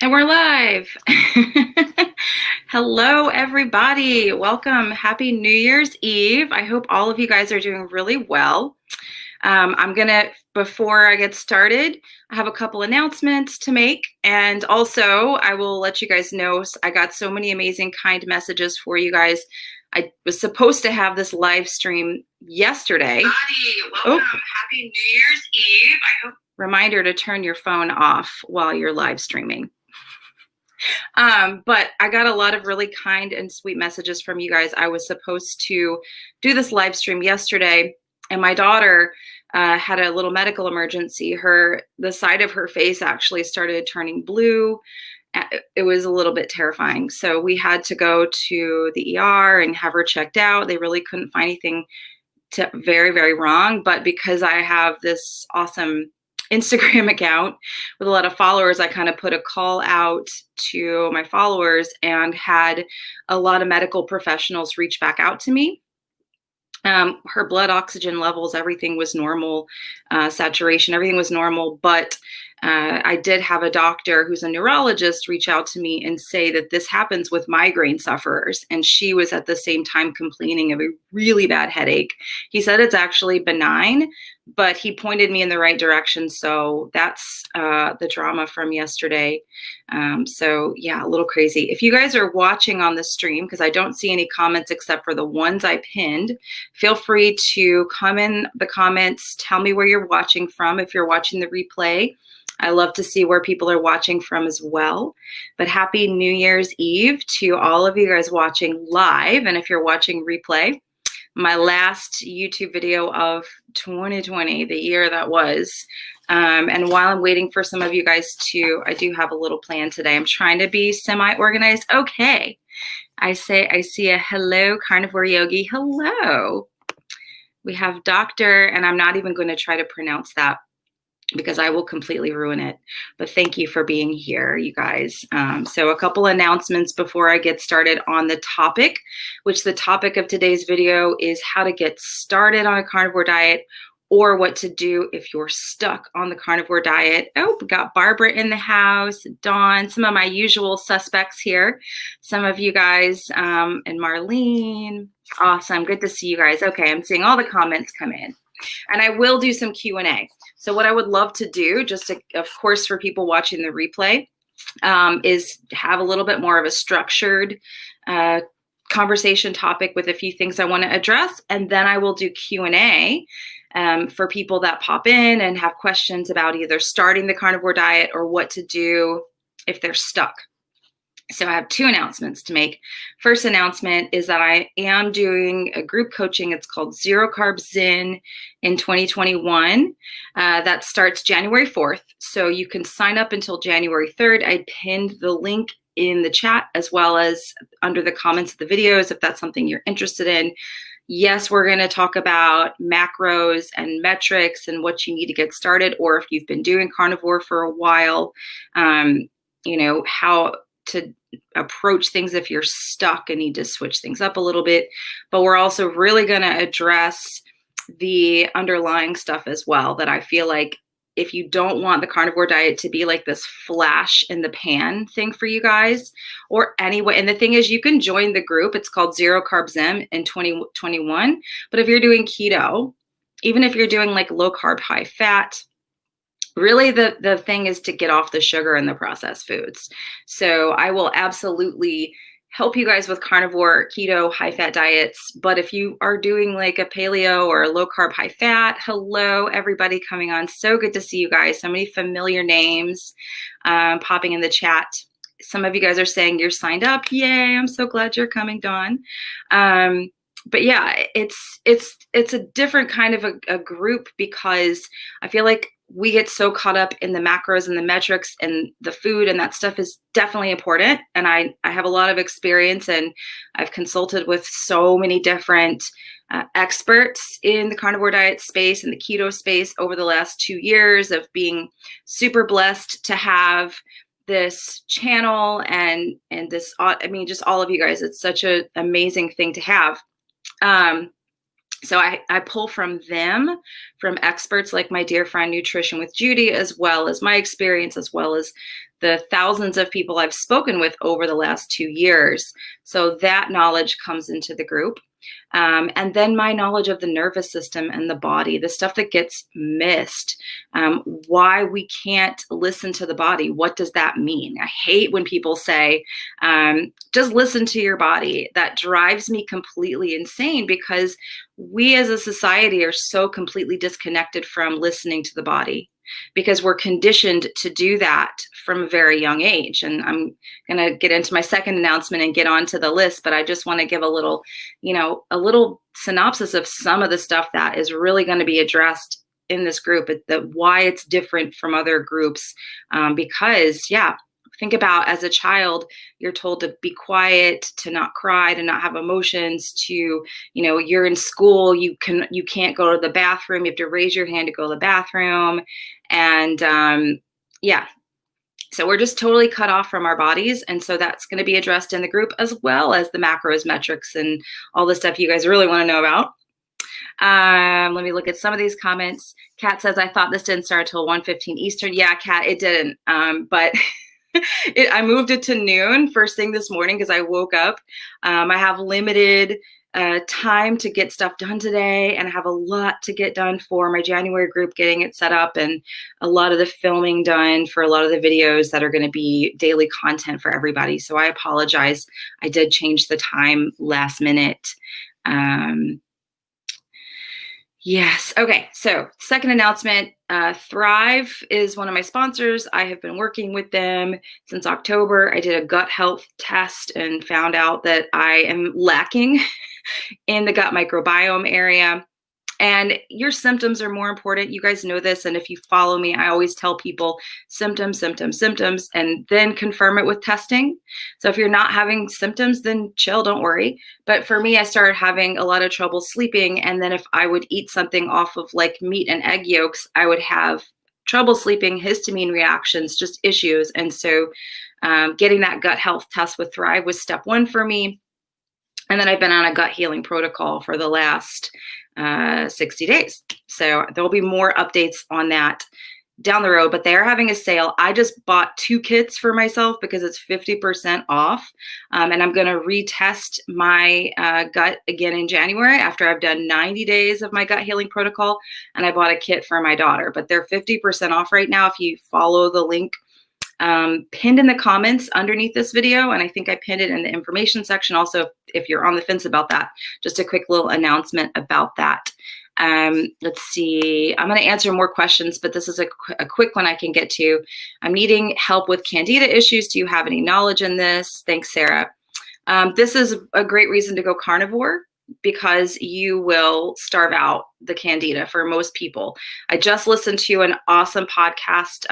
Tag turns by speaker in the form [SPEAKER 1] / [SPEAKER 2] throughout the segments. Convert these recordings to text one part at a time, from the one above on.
[SPEAKER 1] And we're live. Hello, everybody. Welcome. Happy New Year's Eve. I hope all of you guys are doing really well. Before I get started, I have a couple announcements to make. And also, I will let you guys know, I got so many amazing, kind messages for you guys. I was supposed to have this live stream yesterday. Welcome. Happy New Year's Eve. Reminder to turn your phone off while you're live streaming. But I got a lot of really kind and sweet messages from you guys. I was supposed to do this live stream yesterday, and my daughter had a little medical emergency. The side of her face actually started turning blue. It was a little bit terrifying. So we had to go to the ER and have her checked out. They really couldn't find anything very, very wrong. But because I have this awesome Instagram account with a lot of followers, I kind of put a call out to my followers and had a lot of medical professionals reach back out to me. Her blood oxygen levels, everything was normal, saturation, everything was normal, but I did have a doctor who's a neurologist reach out to me and say that this happens with migraine sufferers. And she was at the same time complaining of a really bad headache. He said it's actually benign, but he pointed me in the right direction. So that's the drama from yesterday. So yeah, a little crazy. If you guys are watching on the stream, because I don't see any comments except for the ones I pinned, feel free to come in the comments, tell me where you're watching from if you're watching the replay. I love to see where people are watching from as well. But happy New Year's Eve to all of you guys watching live. And if you're watching replay, my last YouTube video of 2020, the year that was. And while I'm waiting for some of you guys I do have a little plan today. I'm trying to be semi-organized. Okay. I see a hello, Carnivore Yogi. Hello. We have Dr. and I'm not even going to try to pronounce that because I will completely ruin it. But thank you for being here, you guys. So a couple announcements before I get started on the topic, which the topic of today's video is how to get started on a carnivore diet or what to do if you're stuck on the carnivore diet. Oh, we got Barbara in the house, Dawn, some of my usual suspects here. Some of you guys, and Marlene. Awesome, good to see you guys. Okay, I'm seeing all the comments come in. And I will do some Q&A. So what I would love to do, of course, for people watching the replay, is have a little bit more of a structured conversation topic with a few things I want to address. And then I will do Q&A for people that pop in and have questions about either starting the carnivore diet or what to do if they're stuck. So I have two announcements to make. First announcement is that I am doing a group coaching. It's called Zero Carb Zen in 2021. That starts January 4th. So you can sign up until January 3rd. I pinned the link in the chat as well as under the comments of the videos if that's something you're interested in. Yes, we're going to talk about macros and metrics and what you need to get started, or if you've been doing carnivore for a while, how to approach things if you're stuck and need to switch things up a little bit. But we're also really going to address the underlying stuff as well, that I feel like if you don't want the carnivore diet to be like this flash in the pan thing for you guys, or anyway, and the thing is you can join the group. It's called Zero Carb Zen in 2021. But if you're doing keto, even if you're doing like low carb, high fat, really, the thing is to get off the sugar and the processed foods. So I will absolutely help you guys with carnivore, keto, high-fat diets. But if you are doing like a paleo or a low-carb, high-fat, hello, everybody coming on. So good to see you guys. So many familiar names popping in the chat. Some of you guys are saying you're signed up. Yay, I'm so glad you're coming, Dawn. But yeah, it's a different kind of a group because I feel like we get so caught up in the macros and the metrics and the food, and that stuff is definitely important. And I have a lot of experience, and I've consulted with so many different experts in the carnivore diet space and the keto space over the last 2 years of being super blessed to have this channel and just all of you guys. It's such an amazing thing to have. So I pull from them, from experts like my dear friend Nutrition with Judy, as well as my experience, as well as the thousands of people I've spoken with over the last 2 years. So that knowledge comes into the group. And then my knowledge of the nervous system and the body, the stuff that gets missed, why we can't listen to the body. What does that mean? I hate when people say, just listen to your body. That drives me completely insane, because we as a society are so completely disconnected from listening to the body, because we're conditioned to do that from a very young age. And I'm going to get into my second announcement and get on to the list, but I just want to give a little synopsis of some of the stuff that is really going to be addressed in this group, why it's different from other groups. Because think about, as a child, you're told to be quiet, to not cry, to not have emotions, to, you're in school, you can't go to the bathroom, you have to raise your hand to go to the bathroom. And so we're just totally cut off from our bodies. And so that's going to be addressed in the group, as well as the macros, metrics, and all the stuff you guys really want to know about. Let me look at some of these comments. Kat says, I thought this didn't start until 1:15 Eastern. Yeah, Kat, it didn't. But I moved it to noon first thing this morning because I woke up. I have limited time to get stuff done today, and I have a lot to get done for my January group, getting it set up, and a lot of the filming done for a lot of the videos that are going to be daily content for everybody. So I apologize. I did change the time last minute. Yes. Okay. So second announcement, Thrive is one of my sponsors. I have been working with them since October. I did a gut health test and found out that I am lacking in the gut microbiome area. And your symptoms are more important. You guys know this. And if you follow me, I always tell people symptoms, and then confirm it with testing. So if you're not having symptoms, then chill, don't worry. But for me, I started having a lot of trouble sleeping. And then if I would eat something off of like meat and egg yolks, I would have trouble sleeping, histamine reactions, just issues. And so getting that gut health test with Thrive was step one for me. And then I've been on a gut healing protocol for the last 60 days. So there'll be more updates on that down the road, but they're having a sale. I just bought 2 kits for myself because it's 50% off. And I'm going to retest my gut again in January after I've done 90 days of my gut healing protocol. And I bought a kit for my daughter, but they're 50% off right now if you follow the link pinned in the comments underneath this video. And I think I pinned it in the information section. Also, if you're on the fence about that, just a quick little announcement about that. Let's see, I'm going to answer more questions, but this is a quick one I can get to. I'm needing help with candida issues. Do you have any knowledge in this? Thanks, Sarah. This is a great reason to go carnivore, because you will starve out the candida for most people. I just listened to an awesome podcast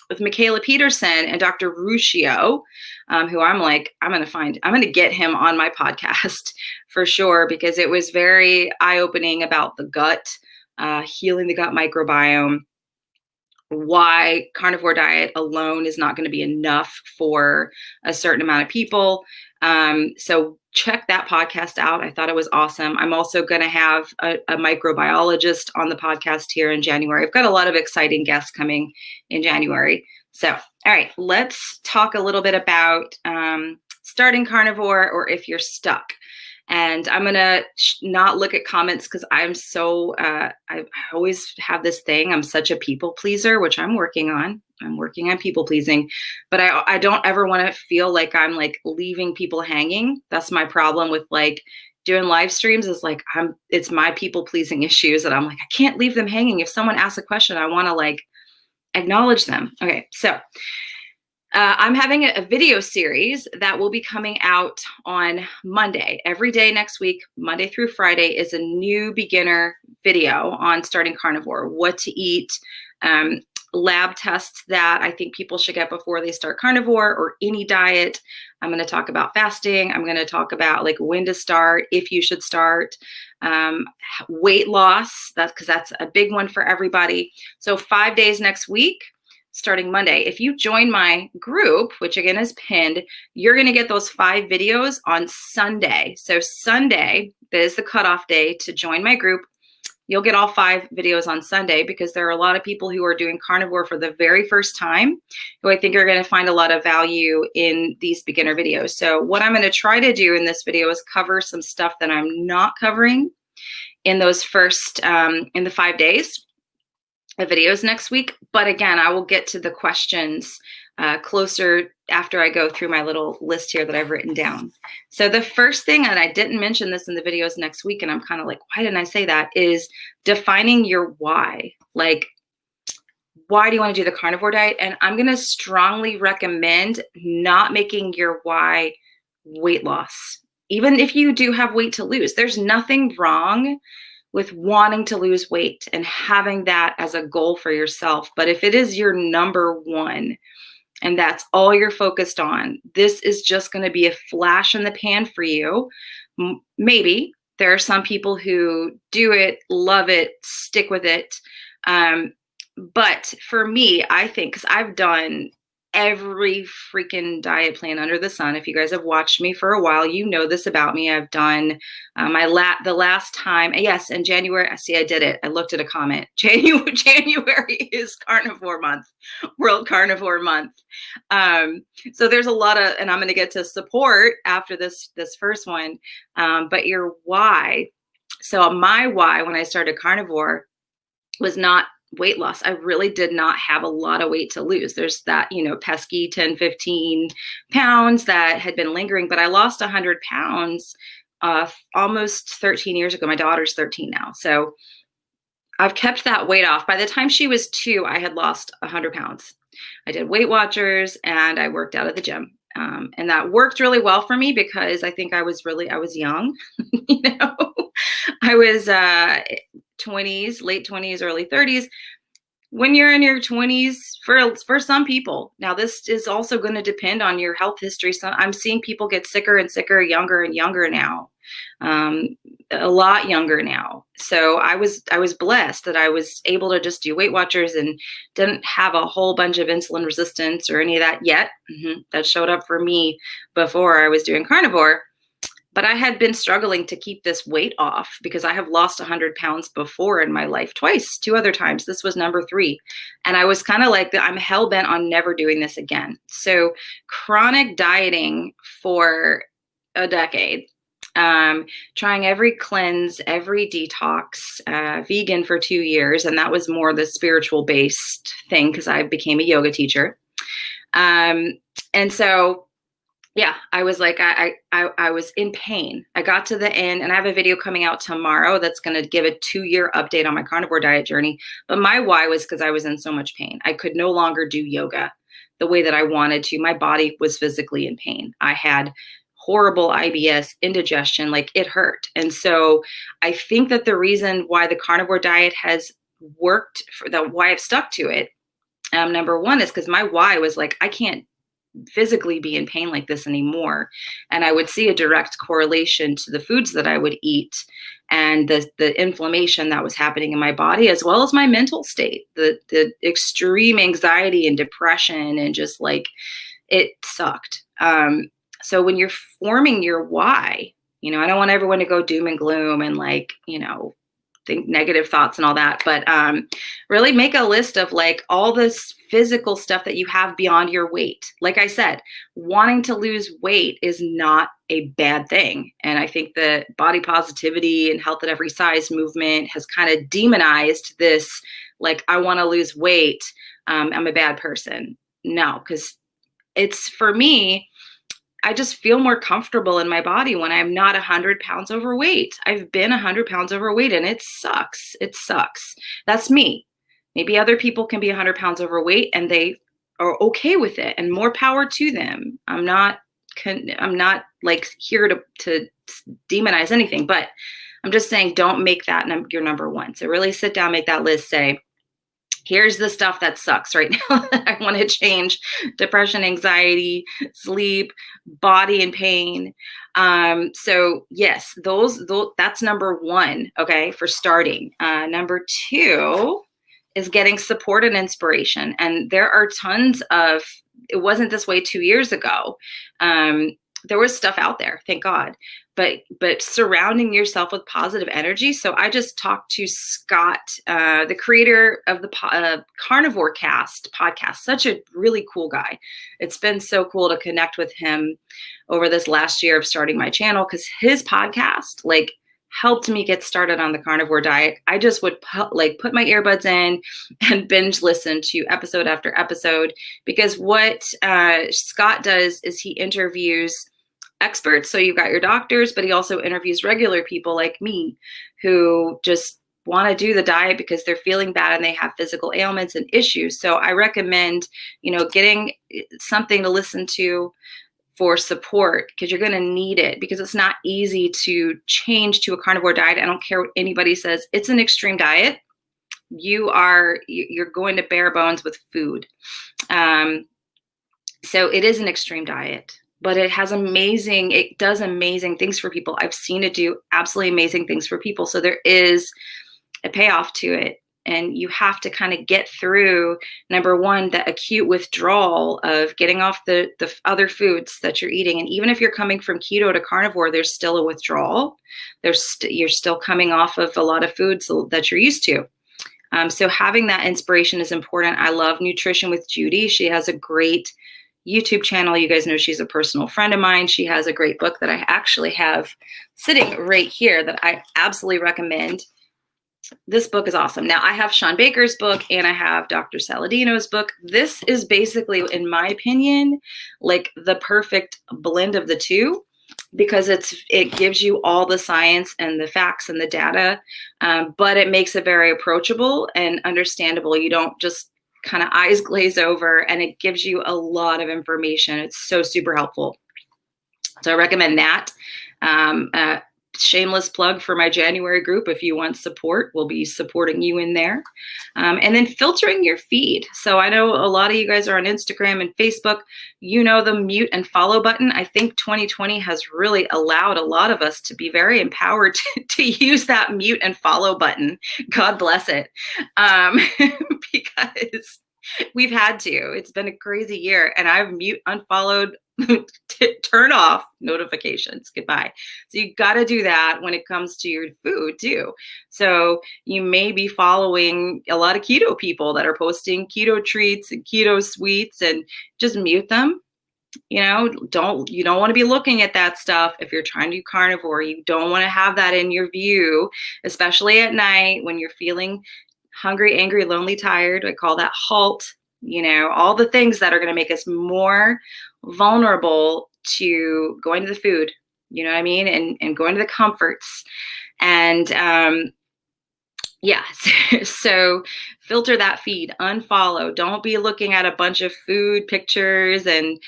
[SPEAKER 1] with Michaela Peterson and Dr. Ruscio, who I'm going to get him on my podcast for sure, because it was very eye-opening about the gut, healing the gut microbiome, why carnivore diet alone is not going to be enough for a certain amount of people. So check that podcast out. I thought it was awesome. I'm also going to have a microbiologist on the podcast here in January. I've got a lot of exciting guests coming in January. So, all right, let's talk a little bit about starting carnivore, or if you're stuck. And I'm going to not look at comments, because I'm so, I always have this thing. I'm such a people pleaser, which I'm working on. I'm working on people pleasing, but I don't ever want to feel like I'm like leaving people hanging. That's my problem with like doing live streams, is like, it's my people pleasing issues that I'm like, I can't leave them hanging. If someone asks a question, I want to like acknowledge them. Okay. So I'm having a video series that will be coming out on Monday. Every day next week, Monday through Friday, is a new beginner video on starting carnivore, what to eat, lab tests that I think people should get before they start carnivore or any diet. I'm going to talk about fasting. I'm going to talk about like when to start, if you should start, weight loss, because that's a big one for everybody. So 5 days next week. starting Monday. If you join my group, which again is pinned, you're going to get those 5 videos on Sunday. So Sunday is the cutoff day to join my group. You'll get all 5 videos on Sunday because there are a lot of people who are doing carnivore for the very first time who I think are going to find a lot of value in these beginner videos. So what I'm going to try to do in this video is cover some stuff that I'm not covering in those first, in the 5 days of videos next week. But again, I will get to the questions closer after I go through my little list here that I've written down. So the first thing, and I didn't mention this in the videos next week, and I'm kind of like, why didn't I say that, is defining your why. Like, why do you want to do the carnivore diet? And I'm going to strongly recommend not making your why weight loss. Even if you do have weight to lose, there's nothing wrong with wanting to lose weight and having that as a goal for yourself. But if it is your number one and that's all you're focused on, this is just going to be a flash in the pan for you. Maybe there are some people who do it, love it, stick with it. But for me, I think, because I've done every freaking diet plan under the sun. If you guys have watched me for a while, you know this about me. I've done the last time, yes, in January. See, I did it. I looked at a comment. January is carnivore month, World Carnivore Month. So there's a lot of, and I'm going to get to support after this first one. But your why. So my why when I started carnivore was not weight loss. I really did not have a lot of weight to lose. There's that, pesky 10, 15 pounds that had been lingering, but I lost 100 pounds almost 13 years ago. My daughter's 13 now. So I've kept that weight off. By the time she was 2, I had lost 100 pounds. I did Weight Watchers and I worked out at the gym. And that worked really well for me because I think I was young, I was 20s, late 20s, early 30s. When you're in your 20s, for some people, now this is also going to depend on your health history. So I'm seeing people get sicker and sicker, younger and younger now, a lot younger now. So I was blessed that I was able to just do Weight Watchers and didn't have a whole bunch of insulin resistance or any of that yet. That showed up for me before I was doing carnivore. But I had been struggling to keep this weight off because I have lost 100 pounds before in my life, twice, 2 other times. This was number 3. And I was kind of like, I'm hell bent on never doing this again. So chronic dieting for a decade, trying every cleanse, every detox, vegan for 2 years. And that was more the spiritual based thing because I became a yoga teacher. And so yeah, I was like, I was in pain. I got to the end and I have a video coming out tomorrow that's going to give a 2-year update on my carnivore diet journey. But my why was because I was in so much pain. I could no longer do yoga the way that I wanted to. My body was physically in pain. I had horrible IBS, indigestion, like it hurt. And so I think that the reason why the carnivore diet has worked, why I've stuck to it, number one is because my why was like, I can't physically be in pain like this anymore. And I would see a direct correlation to the foods that I would eat and the inflammation that was happening in my body, as well as my mental state, the extreme anxiety and depression, and just like, it sucked. So when you're forming your why, I don't want everyone to go doom and gloom and like, think negative thoughts and all that, but really make a list of like all this physical stuff that you have beyond your weight. Like I said, wanting to lose weight is not a bad thing. And I think the body positivity and health at every size movement has kind of demonized this, like, I want to lose weight. I'm a bad person. No, because it's, for me, I just feel more comfortable in my body when I'm not 100 pounds overweight. I've been 100 pounds overweight and it sucks. It sucks. That's me. Maybe other people can be 100 pounds overweight and they are okay with it, and more power to them. I'm not like here to demonize anything, but I'm just saying, don't make that your number one. So really sit down, make that list, say, here's the stuff that sucks right now that I want to change: depression, anxiety, sleep, body and pain. So yes, those that's number one, okay, for starting. Number 2 is getting support and inspiration. And there are tons of, it wasn't this way 2 years ago. There was stuff out there, thank God, but surrounding yourself with positive energy. So I just talked to Scott, the creator of the Carnivore podcast, such a really cool guy. It's been so cool to connect with him over this last year of starting my channel, because his podcast like helped me get started on the carnivore diet. I just would put my earbuds in and binge listen to episode after episode, because what Scott does is he interviews experts. So you've got your doctors, but he also interviews regular people like me who just want to do the diet because they're feeling bad and they have physical ailments and issues. So I recommend, getting something to listen to for support, because you're going to need it, because it's not easy to change to a carnivore diet. I don't care what anybody says. It's an extreme diet. You're going to bare bones with food. So it is an extreme diet, but it does amazing things for people. I've seen it do absolutely amazing things for people. So there is a payoff to it. And you have to kind of get through, number one, the acute withdrawal of getting off the other foods that you're eating. And even if you're coming from keto to carnivore, there's still a withdrawal. You're still coming off of a lot of foods that you're used to. So having that inspiration is important. I love Nutrition with Judy. She has a great YouTube channel. You guys know she's a personal friend of mine. She has a great book that I actually have sitting right here that I absolutely recommend. This book is awesome. Now I have Sean Baker's book and I have Dr. Saladino's book. This is basically, in my opinion, like the perfect blend of the two, because it gives you all the science and the facts and the data, but it makes it very approachable and understandable. You don't just kind of eyes glaze over, and it gives you a lot of information. It's so super helpful. So I recommend that. Shameless plug for my January group. If you want support, we'll be supporting you in there. And then filtering your feed. So I know a lot of you guys are on Instagram and Facebook. The mute and follow button. I think 2020 has really allowed a lot of us to be very empowered to use that mute and follow button. God bless it. Because we've had to. It's been a crazy year, and I've unfollowed, turn off notifications. Goodbye. So you got to do that when it comes to your food too. So you may be following a lot of keto people that are posting keto treats and keto sweets, and just mute them. You don't want to be looking at that stuff. If you're trying to do carnivore, you don't want to have that in your view, especially at night when you're feeling hungry, angry, lonely, tired. I call that HALT. All the things that are going to make us more vulnerable to going to the food, you know what I mean? And going to the comforts. And so filter that feed, unfollow. Don't be looking at a bunch of food pictures and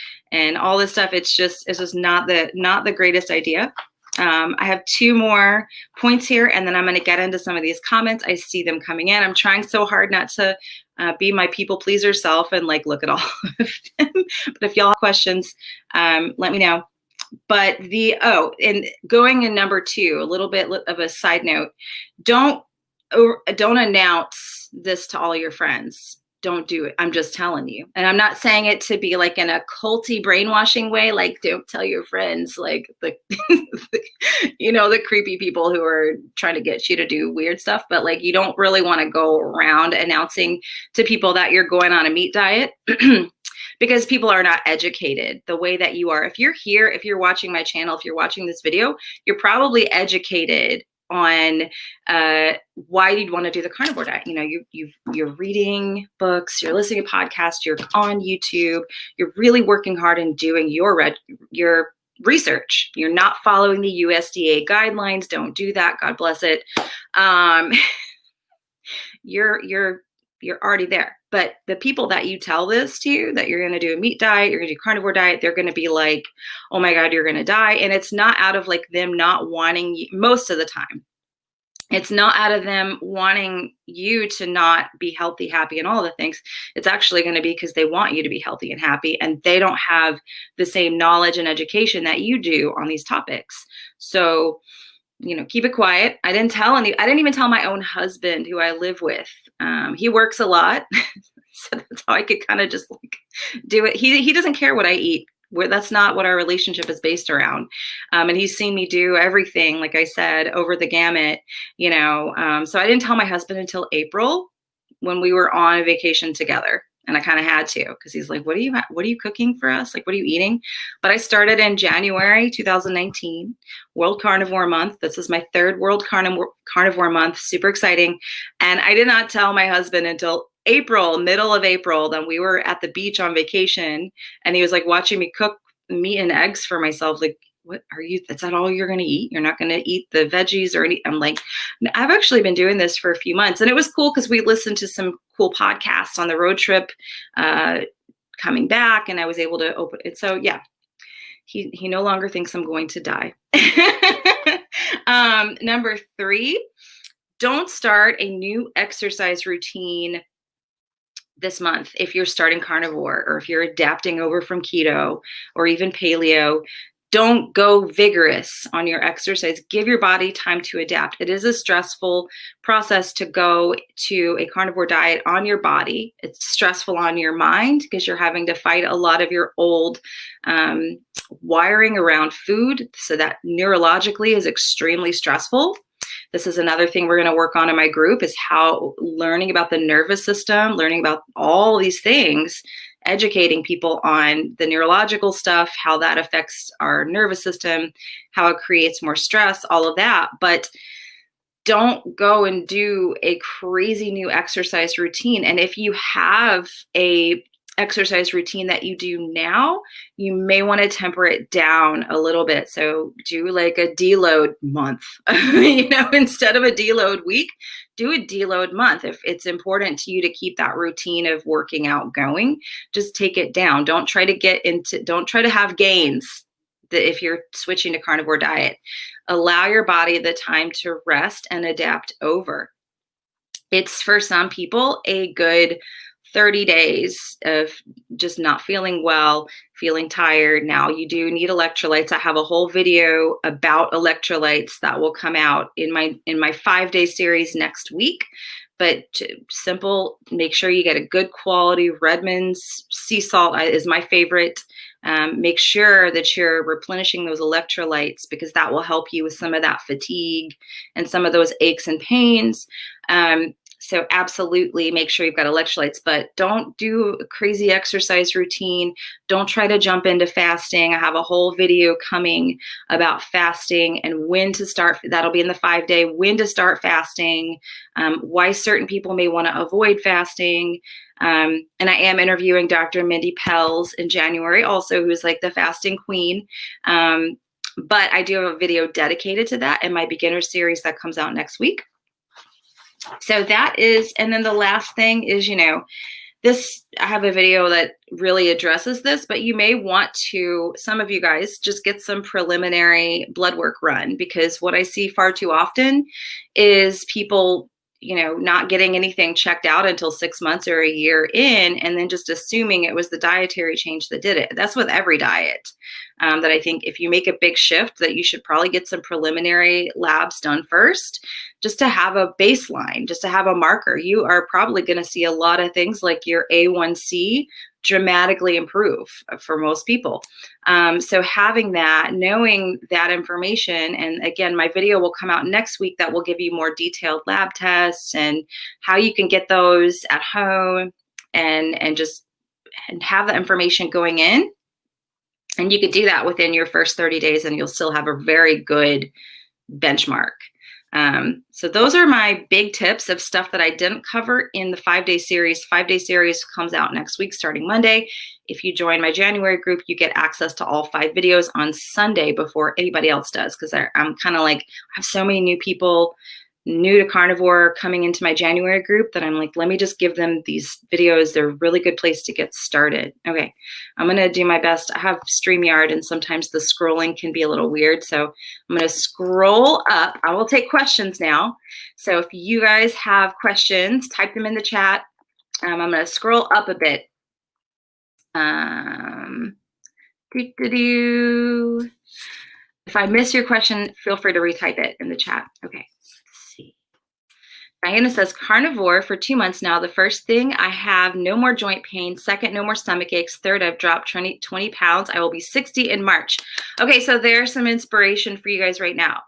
[SPEAKER 1] all this stuff. It's just not the greatest idea. I have 2 more points here, and then I'm going to get into some of these comments. I see them coming in. I'm trying so hard not to be my people pleaser self and look at all of them. But if y'all have questions, let me know. But and going in number 2, a little bit of a side note, don't announce this to all your friends. Don't do it. I'm just telling you. And I'm not saying it to be in a culty brainwashing way. Don't tell your friends, the the creepy people who are trying to get you to do weird stuff. But you don't really want to go around announcing to people that you're going on a meat diet because people are not educated the way that you are. If you're here, if you're watching my channel, if you're watching this video, you're probably educated on why you'd want to do the carnivore diet. You're reading books, you're listening to podcasts, you're on YouTube, you're really working hard and doing your research. You're not following the USDA guidelines. Don't do that. God bless it. You're already there. But the people that you tell this to, that you're going to do a meat diet, you're going to do carnivore diet, they're going to be like, oh my God, you're going to die. And it's not out of them not wanting you, most of the time. It's not out of them wanting you to not be healthy, happy, and all the things. It's actually going to be because they want you to be healthy and happy, and they don't have the same knowledge and education that you do on these topics. So, keep it quiet. I didn't even tell my own husband, who I live with, He works a lot. So that's how I could kind of just like do it. He doesn't care what I eat. That's not what our relationship is based around. And he's seen me do everything, like I said, over the gamut, so I didn't tell my husband until April when we were on a vacation together. And I kind of had to, because he's like, what are you cooking for us? Like, what are you eating? But I started in January 2019, World Carnivore Month. This is my third World Carnivore Month. Super exciting. And I did not tell my husband until April, middle of April, then we were at the beach on vacation, and he was like watching me cook meat and eggs for myself. Like, what are you, is that all you're going to eat? You're not going to eat the veggies or any? I'm like, I've actually been doing this for a few months. And it was cool because we listened to some cool podcasts on the road trip coming back, and I was able to open it. So yeah, he no longer thinks I'm going to die. Number 3, don't start a new exercise routine this month if you're starting carnivore, or if you're adapting over from keto or even paleo. Don't go vigorous on your exercise. Give your body time to adapt. It is a stressful process to go to a carnivore diet on your body. It's stressful on your mind because you're having to fight a lot of your old wiring around food. So that neurologically is extremely stressful. This is another thing we're going to work on in my group, is how learning about the nervous system, learning about all these things, educating people on the neurological stuff, how that affects our nervous system, how it creates more stress, all of that. But don't go and do a crazy new exercise routine. And if you have a exercise routine that you do now, you may want to temper it down a little bit. So do like a deload month, instead of a deload week, do a deload month. If it's important to you to keep that routine of working out going, just take it down. Don't try to have gains if you're switching to carnivore diet. Allow your body the time to rest and adapt over. It's, for some people, a good 30 days of just not feeling well, feeling tired. Now, you do need electrolytes. I have a whole video about electrolytes that will come out in my 5-day series next week. But simple, make sure you get a good quality. Redmond's sea salt is my favorite. Make sure that you're replenishing those electrolytes, because that will help you with some of that fatigue and some of those aches and pains. So absolutely make sure you've got electrolytes, but don't do a crazy exercise routine. Don't try to jump into fasting. I have a whole video coming about fasting and when to start. That'll be in the 5-day, when to start fasting, why certain people may want to avoid fasting. And I am interviewing Dr. Mindy Pelz in January also, who's like the fasting queen. But I do have a video dedicated to that in my beginner series that comes out next week. So that is, and then the last thing is, this, I have a video that really addresses this, but you may want to, some of you guys, just get some preliminary blood work run, because what I see far too often is people, not getting anything checked out until 6 months or a year in, and then just assuming it was the dietary change that did it. That's with every diet. That I think if you make a big shift, that you should probably get some preliminary labs done first, just to have a baseline, just to have a marker. You are probably going to see a lot of things like your A1C dramatically improve for most people. So having that, knowing that information, and again, my video will come out next week that will give you more detailed lab tests and how you can get those at home and have the information going in. And you could do that within your first 30 days and you'll still have a very good benchmark. So those are my big tips of stuff that I didn't cover in the 5-day series. 5-day series comes out next week, starting Monday. If you join my January group, you get access to all 5 videos on Sunday before anybody else does. Because I'm kind of like, I have so many new people new to carnivore coming into my January group that I'm like, let me just give them these videos. They're a really good place to get started. Okay, I'm going to do my best. I have StreamYard and sometimes the scrolling can be a little weird. So I'm going to scroll up. I will take questions now. So if you guys have questions, type them in the chat. I'm going to scroll up a bit. If I miss your question, feel free to retype it in the chat. Okay. Diana says, carnivore for 2 months now. The first thing, I have no more joint pain. Second, no more stomach aches. Third, I've dropped 20 pounds. I will be 60 in March. Okay, so there's some inspiration for you guys right now.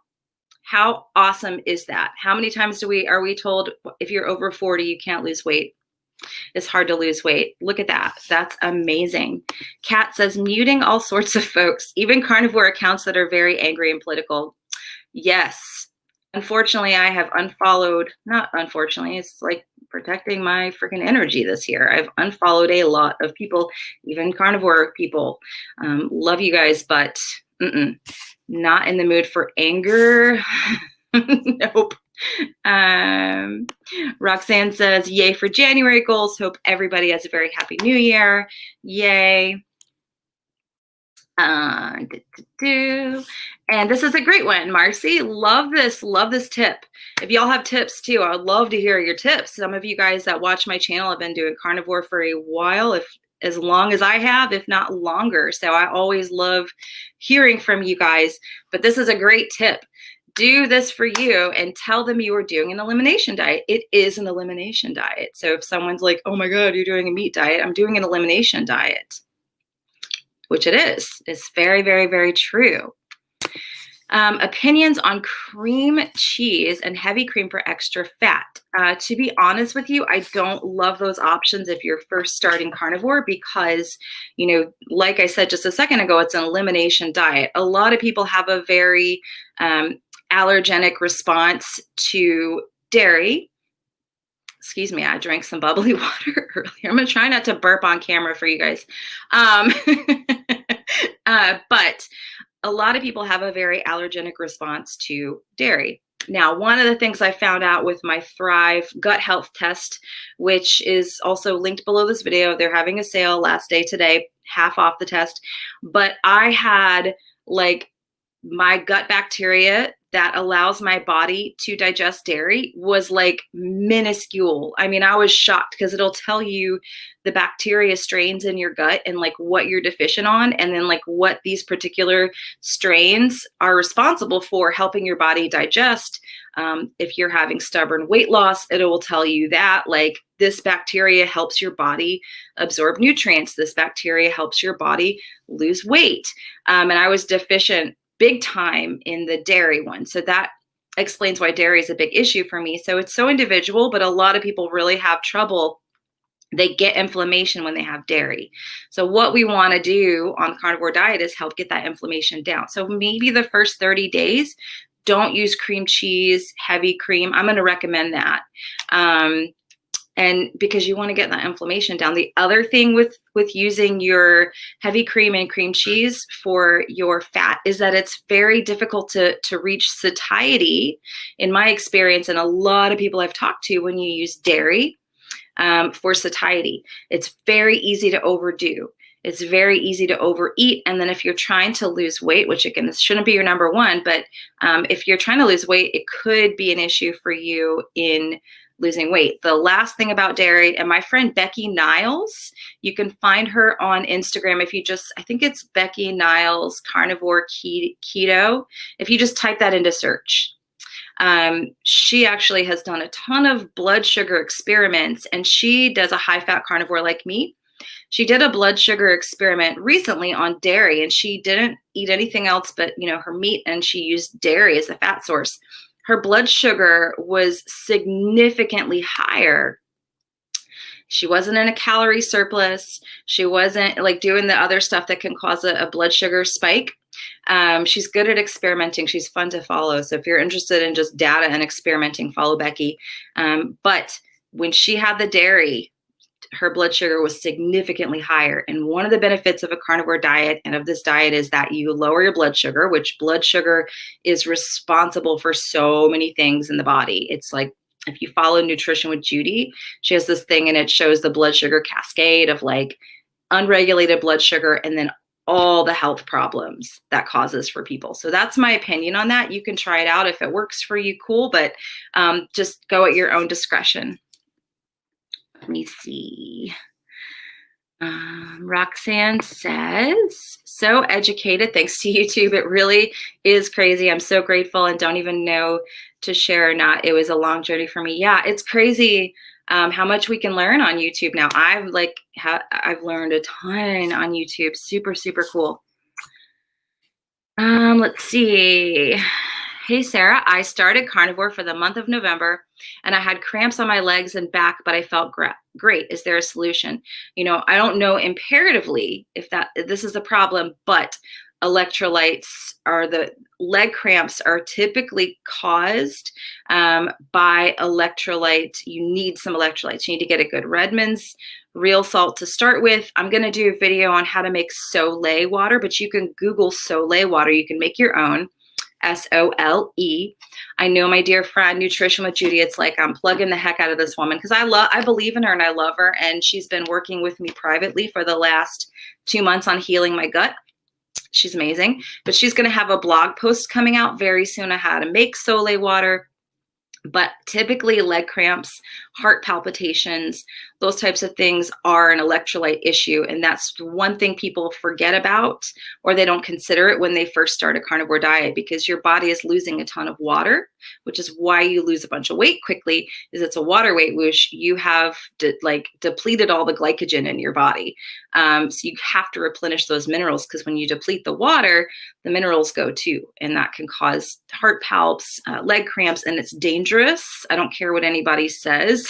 [SPEAKER 1] How awesome is that? How many times are we told if you're over 40, you can't lose weight? It's hard to lose weight. Look at that. That's amazing. Kat says, muting all sorts of folks, even carnivore accounts that are very angry and political. Yes. Unfortunately, I have unfollowed, not unfortunately, it's like protecting my freaking energy this year. I've unfollowed a lot of people, even carnivore people. Love you guys, but not in the mood for anger. Nope. Roxanne says, yay for January goals. Hope everybody has a very happy new year. Yay. And this is a great one, Marcy. Love this tip. If y'all have tips too, I would love to hear your tips. Some of you guys that watch my channel have been doing carnivore for a while, as long as I have, if not longer. So I always love hearing from you guys, but this is a great tip. Do this for you and tell them you are doing an elimination diet. It is an elimination diet. So if someone's like, oh my God, you're doing a meat diet, I'm doing an elimination diet, which it is. It's very, very, very true. Opinions on cream cheese and heavy cream for extra fat. To be honest with you, I don't love those options if you're first starting carnivore because, you know, like I said just a second ago, it's an elimination diet. A lot of people have a very allergenic response to dairy. Excuse me, I drank some bubbly water earlier. I'm going to try not to burp on camera for you guys. But a lot of people have a very allergenic response to dairy. Now, one of the things I found out with my Thrive gut health test, which is also linked below this video, they're having a sale last day today, half off the test. But I had like my gut bacteria that allows my body to digest dairy was like minuscule. I mean, I was shocked because it'll tell you the bacteria strains in your gut and like what you're deficient on, and then like what these particular strains are responsible for helping your body digest. If you're having stubborn weight loss, it will tell you that like this bacteria helps your body absorb nutrients. This bacteria helps your body lose weight. And I was deficient big time in the dairy one. So that explains why dairy is a big issue for me. So it's so individual, but a lot of people really have trouble. They get inflammation when they have dairy. So what we want to do on the carnivore diet is help get that inflammation down. So maybe the first 30 days, don't use cream cheese, heavy cream. I'm going to recommend that. And because you want to get that inflammation down. The other thing with using your heavy cream and cream cheese for your fat is that it's very difficult to reach satiety, in my experience, and a lot of people I've talked to when you use dairy for satiety. It's very easy to overdo. It's very easy to overeat. And then if you're trying to lose weight, which again, this shouldn't be your number one, but if you're trying to lose weight, it could be an issue for you in losing weight. The last thing about dairy, and my friend Becky Niles, you can find her on Instagram if you just, I think it's Becky Niles Carnivore Keto. If you just type that into search. She actually has done a ton of blood sugar experiments, and she does a high fat carnivore like me. She did a blood sugar experiment recently on dairy, and she didn't eat anything else but, you know, her meat, and she used dairy as a fat source. Her blood sugar was significantly higher. She wasn't in a calorie surplus. She wasn't like doing the other stuff that can cause a blood sugar spike. She's good at experimenting. She's fun to follow. So if you're interested in just data and experimenting, follow Becky. But when she had the dairy, her blood sugar was significantly higher. And one of the benefits of a carnivore diet and of this diet is that you lower your blood sugar, which blood sugar is responsible for so many things in the body. It's like, if you follow Nutrition with Judy, she has this thing and it shows the blood sugar cascade of like unregulated blood sugar and then all the health problems that causes for people. So that's my opinion on that. You can try it out. If it works for you, cool, but just go at your own discretion. Let me see. Roxanne says, so educated, thanks to YouTube. It really is crazy. I'm so grateful and don't even know to share or not. It was a long journey for me. Yeah, it's crazy how much we can learn on YouTube now. I've learned a ton on YouTube. Super, super cool. Let's see. Hey, Sarah, I started carnivore for the month of November and I had cramps on my legs and back, but I felt great. Is there a solution? You know, I don't know imperatively if this is the problem, but electrolytes the leg cramps are typically caused by electrolyte. You need some electrolytes. You need to get a good Redmond's real salt to start with. I'm going to do a video on how to make Soleil water, but you can Google Soleil water. You can make your own. SOLE. I know my dear friend, Nutrition with Judy, it's like I'm plugging the heck out of this woman because I believe in her and I love her. And she's been working with me privately for the last 2 months on healing my gut. She's amazing. But she's going to have a blog post coming out very soon on how to make Soleil water. But typically leg cramps, heart palpitations, those types of things are an electrolyte issue. And that's one thing people forget about, or they don't consider it when they first start a carnivore diet, because your body is losing a ton of water, which is why you lose a bunch of weight quickly, is it's a water weight whoosh. You have depleted all the glycogen in your body. So you have to replenish those minerals, because when you deplete the water, the minerals go too. And that can cause heart palps, leg cramps, and it's dangerous. I don't care what anybody says.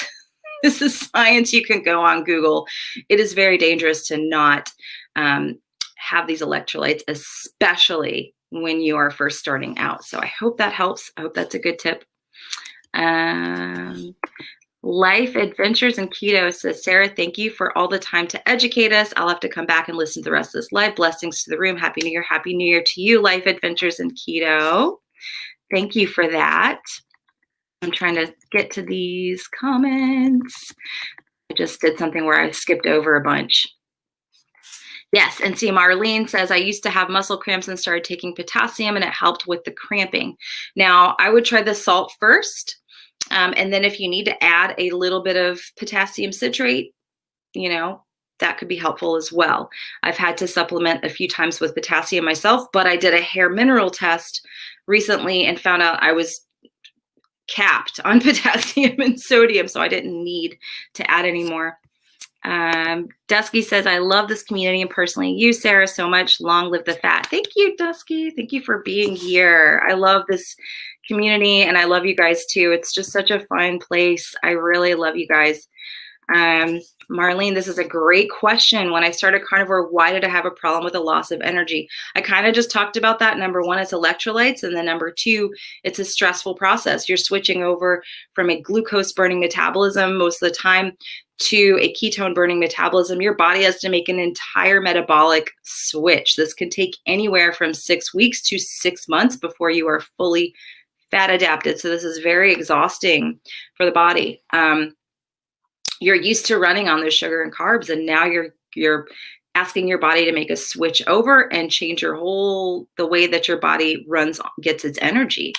[SPEAKER 1] This is science. You can go on Google. It is very dangerous to not have these electrolytes, especially when you are first starting out. So I hope that helps. I hope that's a good tip. Life Adventures in Keto says, Sarah, thank you for all the time to educate us. I'll have to come back and listen to the rest of this live. Blessings to the room. Happy New Year. Happy New Year to you, Life Adventures in Keto. Thank you for that. I'm trying to get to these comments. I just did something where I skipped over a bunch. Yes, and see, Marlene says, I used to have muscle cramps and started taking potassium and it helped with the cramping. Now, I would try the salt first. And then if you need to add a little bit of potassium citrate, you know, that could be helpful as well. I've had to supplement a few times with potassium myself, but I did a hair mineral test recently and found out I was capped on potassium and sodium, so I didn't need to add any more. Dusky says, I love this community and personally you, Sarah, so much. Long live the fat. Thank you, Dusky. Thank you for being here. I love this community and I love you guys too. It's just such a fun place. I really love you guys. Marlene, this is a great question. When I started carnivore, why did I have a problem with the loss of energy? I kind of just talked about that. Number one, it's electrolytes. And then number two, it's a stressful process. You're switching over from a glucose burning metabolism most of the time to a ketone burning metabolism. Your body has to make an entire metabolic switch. This can take anywhere from 6 weeks to 6 months before you are fully fat adapted. So this is very exhausting for the body. You're used to running on those sugar and carbs, and now you're asking your body to make a switch over and change the way that your body gets its energy.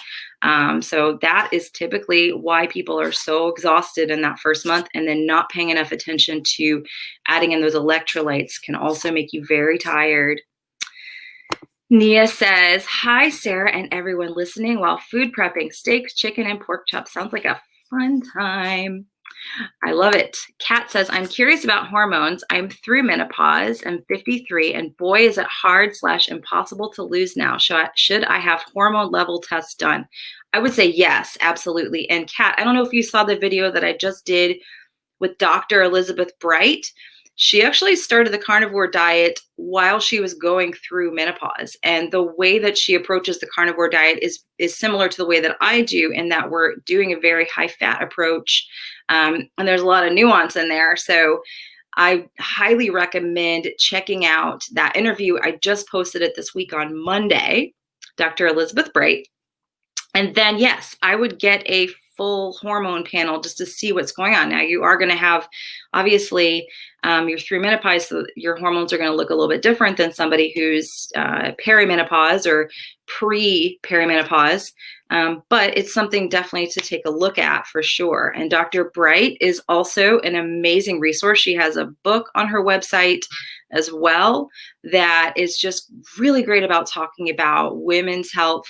[SPEAKER 1] So that is typically why people are so exhausted in that first month, and then not paying enough attention to adding in those electrolytes can also make you very tired. Nia says, hi, Sarah and everyone listening while food prepping. Steaks, chicken, and pork chops. Sounds like a fun time. I love it. Kat says, I'm curious about hormones. I'm through menopause. I'm 53, and boy, is it hard/impossible to lose now. Should I have hormone level tests done? I would say yes, absolutely. And Kat, I don't know if you saw the video that I just did with Dr. Elizabeth Bright. She actually started the carnivore diet while she was going through menopause. And the way that she approaches the carnivore diet is similar to the way that I do, in that we're doing a very high fat approach. And there's a lot of nuance in there. So I highly recommend checking out that interview. I just posted it this week on Monday, Dr. Elizabeth Bright. And then, yes, I would get a full hormone panel just to see what's going on. Now, you are going to have, obviously, you're through menopause, so your hormones are going to look a little bit different than somebody who's perimenopause or pre-perimenopause. But it's something definitely to take a look at for sure. And Dr. Bright is also an amazing resource. She has a book on her website as well that is just really great about talking about women's health,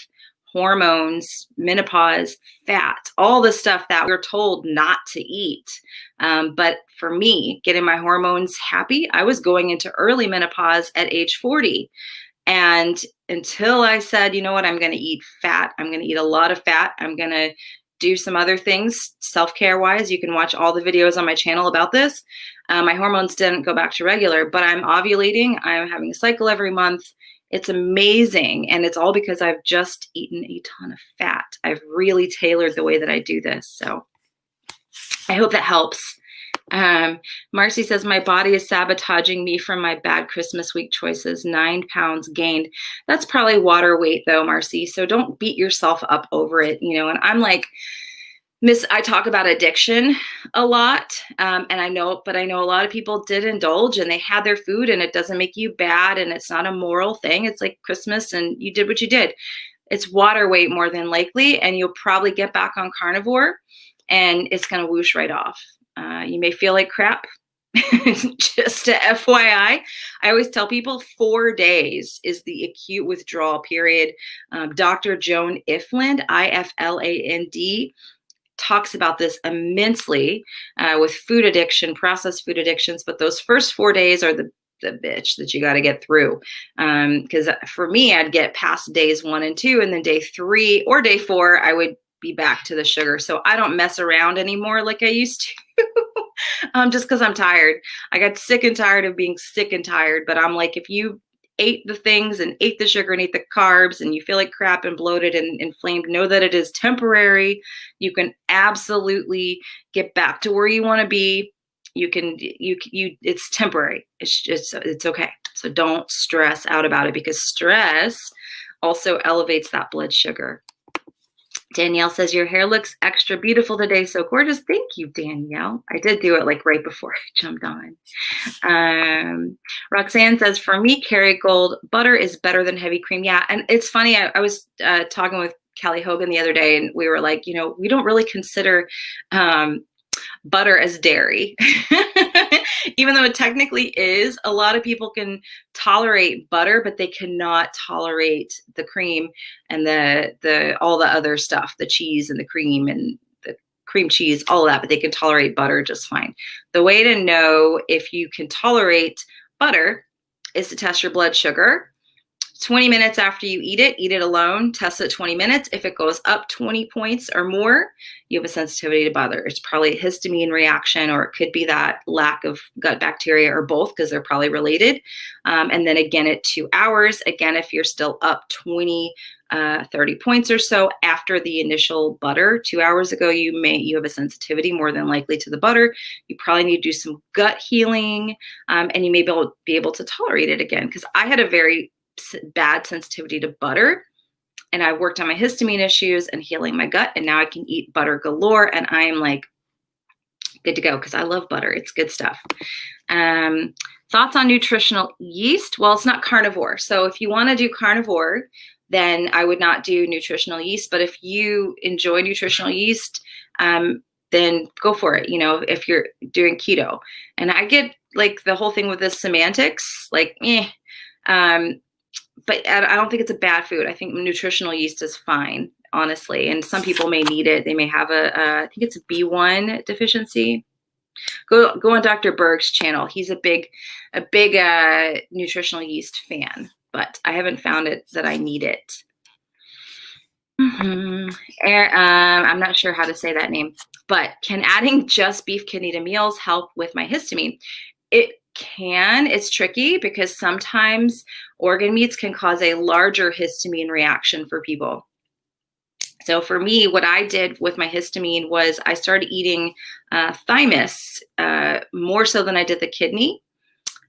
[SPEAKER 1] hormones, menopause, fat, all the stuff that we're told not to eat. But for me, getting my hormones happy, I was going into early menopause at age 40. And until I said, you know what, I'm going to eat fat, I'm going to eat a lot of fat, I'm going to do some other things self-care wise. You can watch all the videos on my channel about this. My hormones didn't go back to regular, but I'm ovulating. I'm having a cycle every month. It's amazing. And it's all because I've just eaten a ton of fat. I've really tailored the way that I do this. So I hope that helps. Marcy says, my body is sabotaging me from my bad Christmas week choices. 9 pounds gained. That's probably water weight though, Marcy. So don't beat yourself up over it, you know. And I'm like, I talk about addiction a lot. And I know a lot of people did indulge and they had their food, and it doesn't make you bad. And it's not a moral thing. It's like Christmas and you did what you did. It's water weight more than likely. And you'll probably get back on carnivore and it's going to whoosh right off. You may feel like crap. Just a FYI, I always tell people 4 days is the acute withdrawal period. Dr. Joan Ifland, Ifland, talks about this immensely with food addiction, processed food addictions. But those first 4 days are the bitch that you got to get through. Because for me, I'd get past days 1 and 2, and then day 3 or day 4, I would be back to the sugar. So I don't mess around anymore like I used to. Just because I'm tired. I got sick and tired of being sick and tired. But I'm like, if you ate the things and ate the sugar and ate the carbs and you feel like crap and bloated and inflamed, know that it is temporary. You can absolutely get back to where you want to be. It's temporary. It's okay. So don't stress out about it, because stress also elevates that blood sugar. Danielle says, your hair looks extra beautiful today. So gorgeous. Thank you, Danielle. I did do it like right before I jumped on. Roxanne says, for me, Kerrygold butter is better than heavy cream. Yeah. And it's funny. I was talking with Callie Hogan the other day, and we were like, you know, we don't really consider butter as dairy, even though it technically is. A lot of people can tolerate butter, but they cannot tolerate the cream and the all the other stuff, the cheese and the cream and the cream cheese, all of that, but they can tolerate butter just fine. The way to know if you can tolerate butter is to test your blood sugar. 20 minutes after you eat it alone, test it 20 minutes. If it goes up 20 points or more, you have a sensitivity to butter. It's probably a histamine reaction, or it could be that lack of gut bacteria, or both, because they're probably related. And then again at 2 hours, again, if you're still up 20, 30 points or so after the initial butter 2 hours ago, you have a sensitivity more than likely to the butter. You probably need to do some gut healing, and you may be able to tolerate it again. Because I had a very bad sensitivity to butter, and I worked on my histamine issues and healing my gut, and now I can eat butter galore, and I am like good to go because I love butter. It's good stuff. Thoughts on nutritional yeast? Well, it's not carnivore. So if you want to do carnivore, then I would not do nutritional yeast. But if you enjoy nutritional yeast, then go for it. You know, if you're doing keto, and I get like the whole thing with the semantics, like, but I don't think it's a bad food. I think nutritional yeast is fine, honestly. And some people may need it. They may have I think it's a B1 deficiency. Go on Dr. Berg's channel. He's a big nutritional yeast fan, but I haven't found it that I need it. I'm not sure how to say that name, but can adding just beef kidney to meals help with my histamine? It can. It's tricky because sometimes organ meats can cause a larger histamine reaction for people. So for me, what I did with my histamine was I started eating thymus more so than I did the kidney.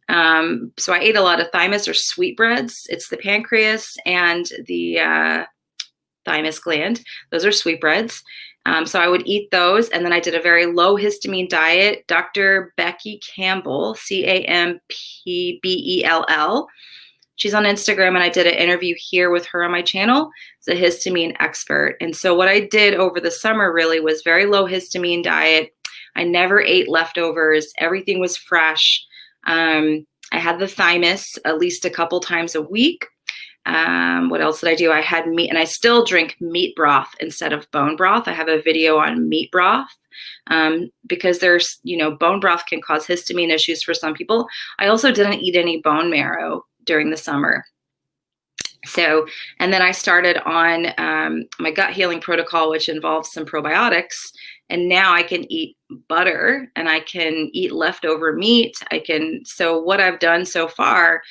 [SPEAKER 1] So I ate a lot of thymus, or sweetbreads. It's the pancreas and the thymus gland. Those are sweetbreads. So I would eat those. And then I did a very low histamine diet. Dr. Becky Campbell, Campbell. She's on Instagram, and I did an interview here with her on my channel. She's a histamine expert. And so what I did over the summer really was very low histamine diet. I never ate leftovers. Everything was fresh. I had the thymus at least a couple times a week. What else did I do? I had meat, and I still drink meat broth instead of bone broth. I have a video on meat broth because there's, bone broth can cause histamine issues for some people. I also didn't eat any bone marrow during the summer. So, and then I started on my gut healing protocol, which involves some probiotics. And now I can eat butter and I can eat leftover meat. So what I've done so far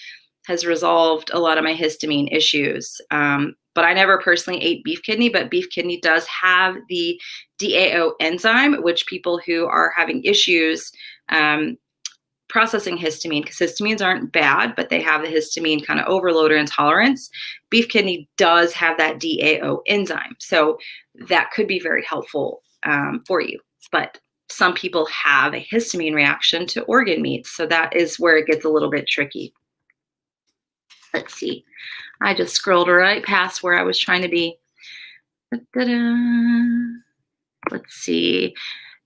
[SPEAKER 1] has resolved a lot of my histamine issues. But I never personally ate beef kidney, but beef kidney does have the DAO enzyme, which people who are having issues processing histamine, because histamines aren't bad, but they have the histamine kind of overload or intolerance. Beef kidney does have that DAO enzyme. So that could be very helpful for you. But some people have a histamine reaction to organ meats. So that is where it gets a little bit tricky. Let's see. I just scrolled right past where I was trying to be. Let's see.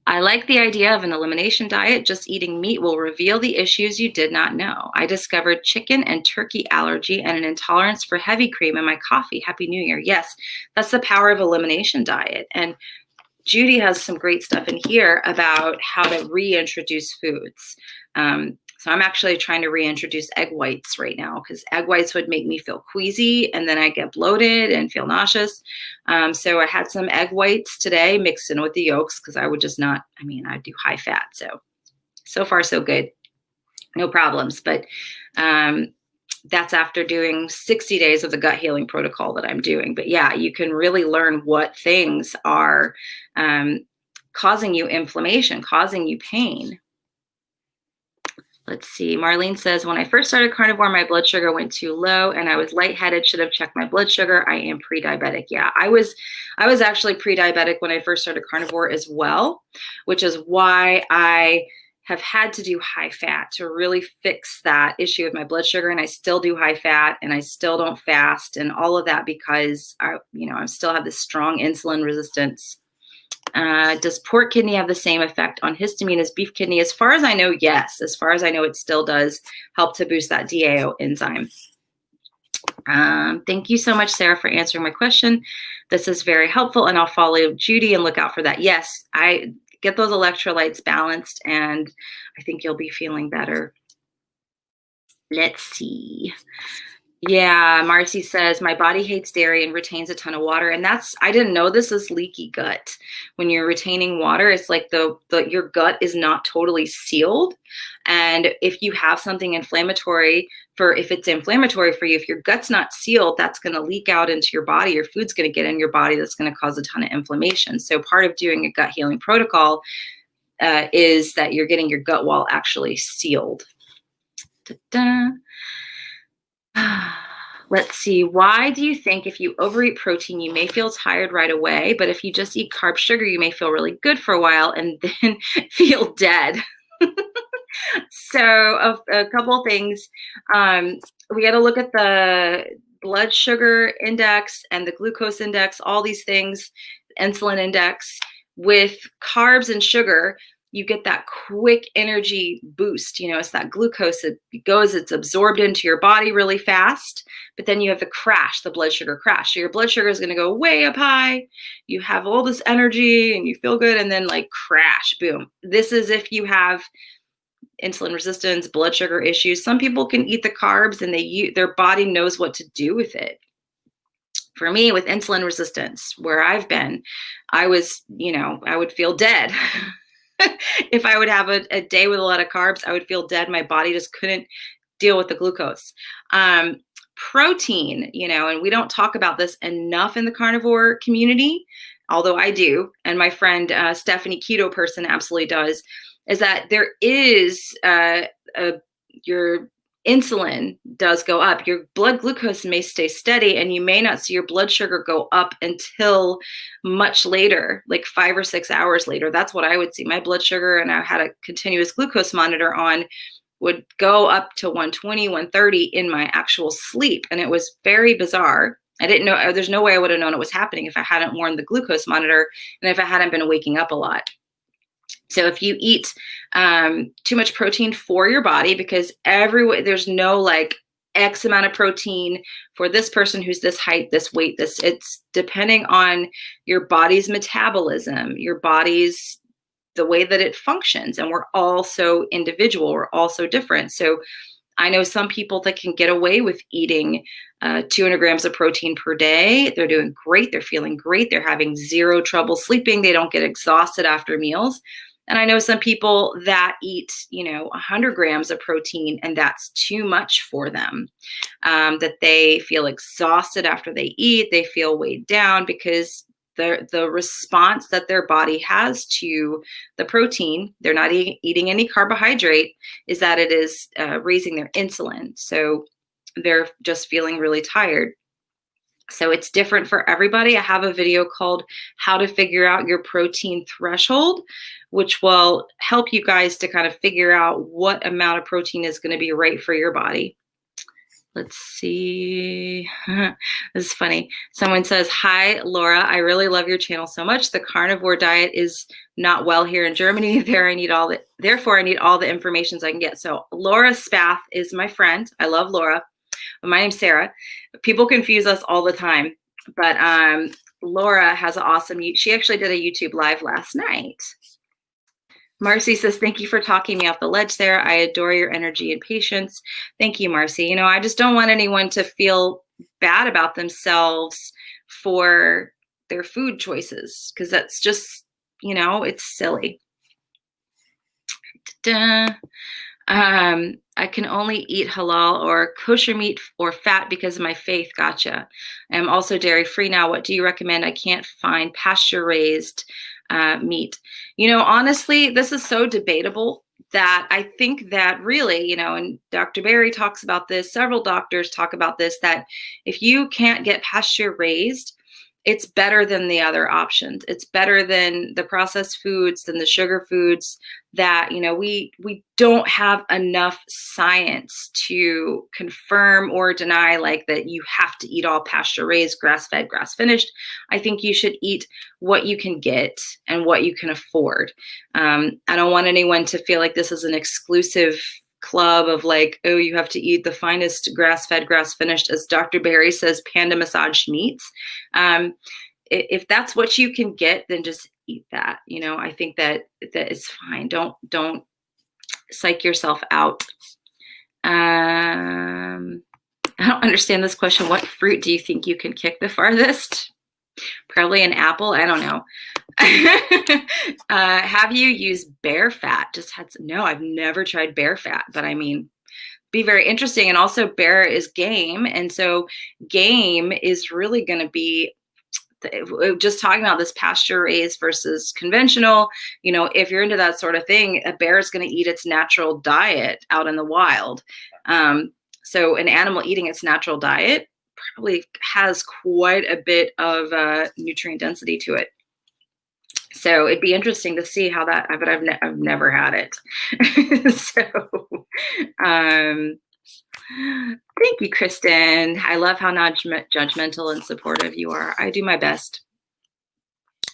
[SPEAKER 1] I like the idea of an elimination diet. Just eating meat will reveal the issues you did not know. I discovered chicken and turkey allergy and an intolerance for heavy cream in my coffee. Happy New Year. Yes, that's the power of elimination diet. And Judy has some great stuff in here about how to reintroduce foods. So I'm actually trying to reintroduce egg whites right now because egg whites would make me feel queasy and then I get bloated and feel nauseous. So I had some egg whites today mixed in with the yolks because I would just not, I do high fat. So far so good. No problems. But that's after doing 60 days of the gut healing protocol that I'm doing. But yeah, you can really learn what things are causing you inflammation, causing you pain. Let's see. Marlene says, when I first started carnivore, my blood sugar went too low and I was lightheaded. Should have checked my blood sugar. I am pre-diabetic. Yeah, I was actually pre-diabetic when I first started carnivore as well, which is why I have had to do high fat to really fix that issue with my blood sugar. And I still do high fat and I still don't fast and all of that because I still have this strong insulin resistance. Does pork kidney have the same effect on histamine as beef kidney? As far as I know, yes. As far as I know, it still does help to boost that DAO enzyme. Thank you so much, Sarah, for answering my question. This is very helpful, and I'll follow Judy and look out for that. Yes, I get those electrolytes balanced, and I think you'll be feeling better. Let's see. Yeah, Marcy says, my body hates dairy and retains a ton of water. And I didn't know this is leaky gut. When you're retaining water, it's like your gut is not totally sealed. And if you have something inflammatory if it's inflammatory for you, if your gut's not sealed, that's going to leak out into your body. Your food's going to get in your body. That's going to cause a ton of inflammation. So part of doing a gut healing protocol is that you're getting your gut wall actually sealed. Da-da. Let's see. Why do you think if you overeat protein, you may feel tired right away, but if you just eat carb sugar, you may feel really good for a while and then feel dead? So a couple of things. We got to look at the blood sugar index and the glucose index, all these things, insulin index. With carbs and sugar, you get that quick energy boost. It's that glucose. It's absorbed into your body really fast, but then you have the crash, the blood sugar crash. So your blood sugar is going to go way up high. You have all this energy and you feel good, and then crash, boom. This is if you have insulin resistance, blood sugar issues. Some people can eat the carbs and their body knows what to do with it. For me, with insulin resistance, where I've been, I would feel dead. If I would have a day with a lot of carbs, I would feel dead. My body just couldn't deal with the glucose. Protein, and we don't talk about this enough in the carnivore community, although I do, and my friend Stephanie Keto Person absolutely does, is that there is your insulin does go up. Your blood glucose may stay steady and you may not see your blood sugar go up until much later, like 5 or 6 hours later. That's what I would see. My blood sugar, and I had a continuous glucose monitor on, would go up to 120, 130 in my actual sleep. And it was very bizarre. I didn't know, there's no way I would have known it was happening if I hadn't worn the glucose monitor and if I hadn't been waking up a lot. So if you eat too much protein for your body, because there's no X amount of protein for this person who's this height, this weight, this, it's depending on your body's metabolism, your body's, the way that it functions. And we're all so individual. We're all so different. So I know some people that can get away with eating 200 grams of protein per day. They're doing great. They're feeling great. They're having zero trouble sleeping. They don't get exhausted after meals. And I know some people that eat, 100 grams of protein, and that's too much for them, that they feel exhausted after they eat. They feel weighed down because the response that their body has to the protein, they're not eating any carbohydrate, is that it is raising their insulin. So they're just feeling really tired. So it's different for everybody. I have a video called How to Figure Out Your Protein Threshold, which will help you guys to kind of figure out what amount of protein is going to be right for your body. Let's see. This is funny. Someone says, "Hi, Laura. I really love your channel so much. The carnivore diet is not well here in Germany. Therefore, I need all the information I can get." So Laura Spath is my friend. I love Laura. My name's Sarah. People confuse us all the time. But Laura has an awesome, she actually did a YouTube live last night. Marcy says, "Thank you for talking me off the ledge, Sarah. I adore your energy and patience." Thank you, Marcy. I just don't want anyone to feel bad about themselves for their food choices, because that's just, it's silly. I can only eat halal or kosher meat or fat because of my faith. Gotcha. I'm also dairy free now. What do you recommend? I can't find pasture raised meat. Honestly, this is so debatable that I think that really, and Dr. Berry talks about this, several doctors talk about this, that if you can't get pasture raised, it's better than the other options. It's better than the processed foods, than the sugar foods that, we don't have enough science to confirm or deny, like that you have to eat all pasture raised, grass fed, grass finished. I think you should eat what you can get and what you can afford. I don't want anyone to feel like this is an exclusive club of like, oh, you have to eat the finest grass-fed, grass-finished, as Dr. Berry says, panda massaged meats. If that's what you can get, then just eat that. I think that is fine. Don't psych yourself out. I don't understand this question. What fruit do you think you can kick the farthest? Probably an apple. I don't know. Have you used bear fat? No, I've never tried bear fat, but be very interesting. And also bear is game. And so game is really going to be, just talking about this pasture raised versus conventional, if you're into that sort of thing, a bear is going to eat its natural diet out in the wild. So an animal eating its natural diet probably has quite a bit of nutrient density to it. So it'd be interesting to see how that, but I've never had it. Thank you, Kristen. I love how non-judgmental and supportive you are. I do my best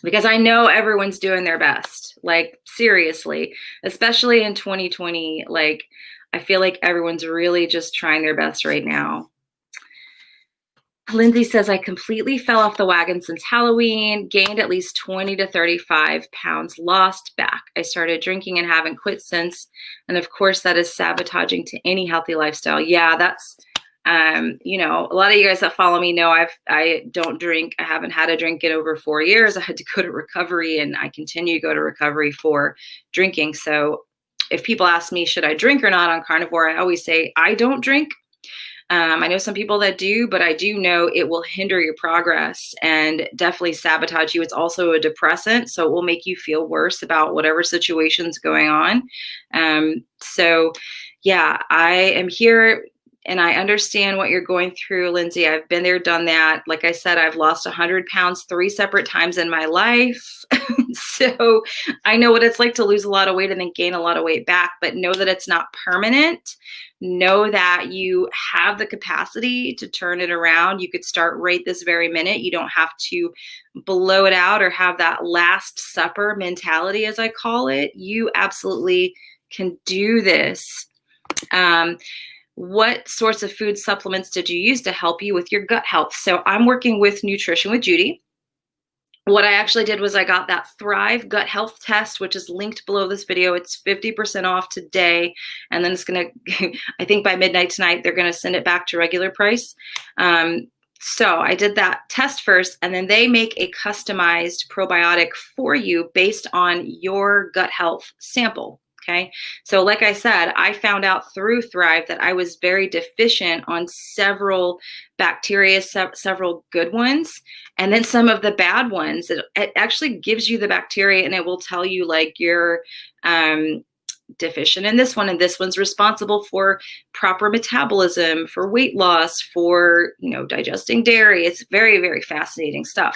[SPEAKER 1] because I know everyone's doing their best. Like, seriously, especially in 2020, like, I feel like everyone's really just trying their best right now. Lindsay says, "I completely fell off the wagon since Halloween, gained at least 20 to 35 pounds, lost back. I started drinking and haven't quit since. And of course, that is sabotaging to any healthy lifestyle." Yeah, that's, a lot of you guys that follow me know I don't drink. I haven't had a drink in over 4 years. I had to go to recovery, and I continue to go to recovery for drinking. So if people ask me, should I drink or not on carnivore, I always say, I don't drink. I know some people that do, but I do know it will hinder your progress and definitely sabotage you. It's also a depressant, so it will make you feel worse about whatever situation's going on. So yeah, I am here and I understand what you're going through, Lindsay. I've been there, done that. Like I said, I've lost 100 pounds 3 separate times in my life. So I know what it's like to lose a lot of weight and then gain a lot of weight back, but know that it's not permanent. Know that you have the capacity to turn it around. You could start right this very minute. You don't have to blow it out or have that last supper mentality, as I call it. You absolutely can do this. what sorts of food supplements did you use to help you with your gut health? So I'm working with Nutrition with Judy. What I actually did was I got that Thrive Gut Health Test, which is linked below this video. It's 50% off today. And then it's going to, I think by midnight tonight, they're going to send it back to regular price. So I did that test first, and then they make a customized probiotic for you based on your gut health sample. Okay. So like I said, I found out through Thrive that I was very deficient on several bacteria, several good ones, and then some of the bad ones. It actually gives you the bacteria, and it will tell you like you're deficient in this one, and this one's responsible for proper metabolism, for weight loss, for, you know, digesting dairy. It's very, very fascinating stuff.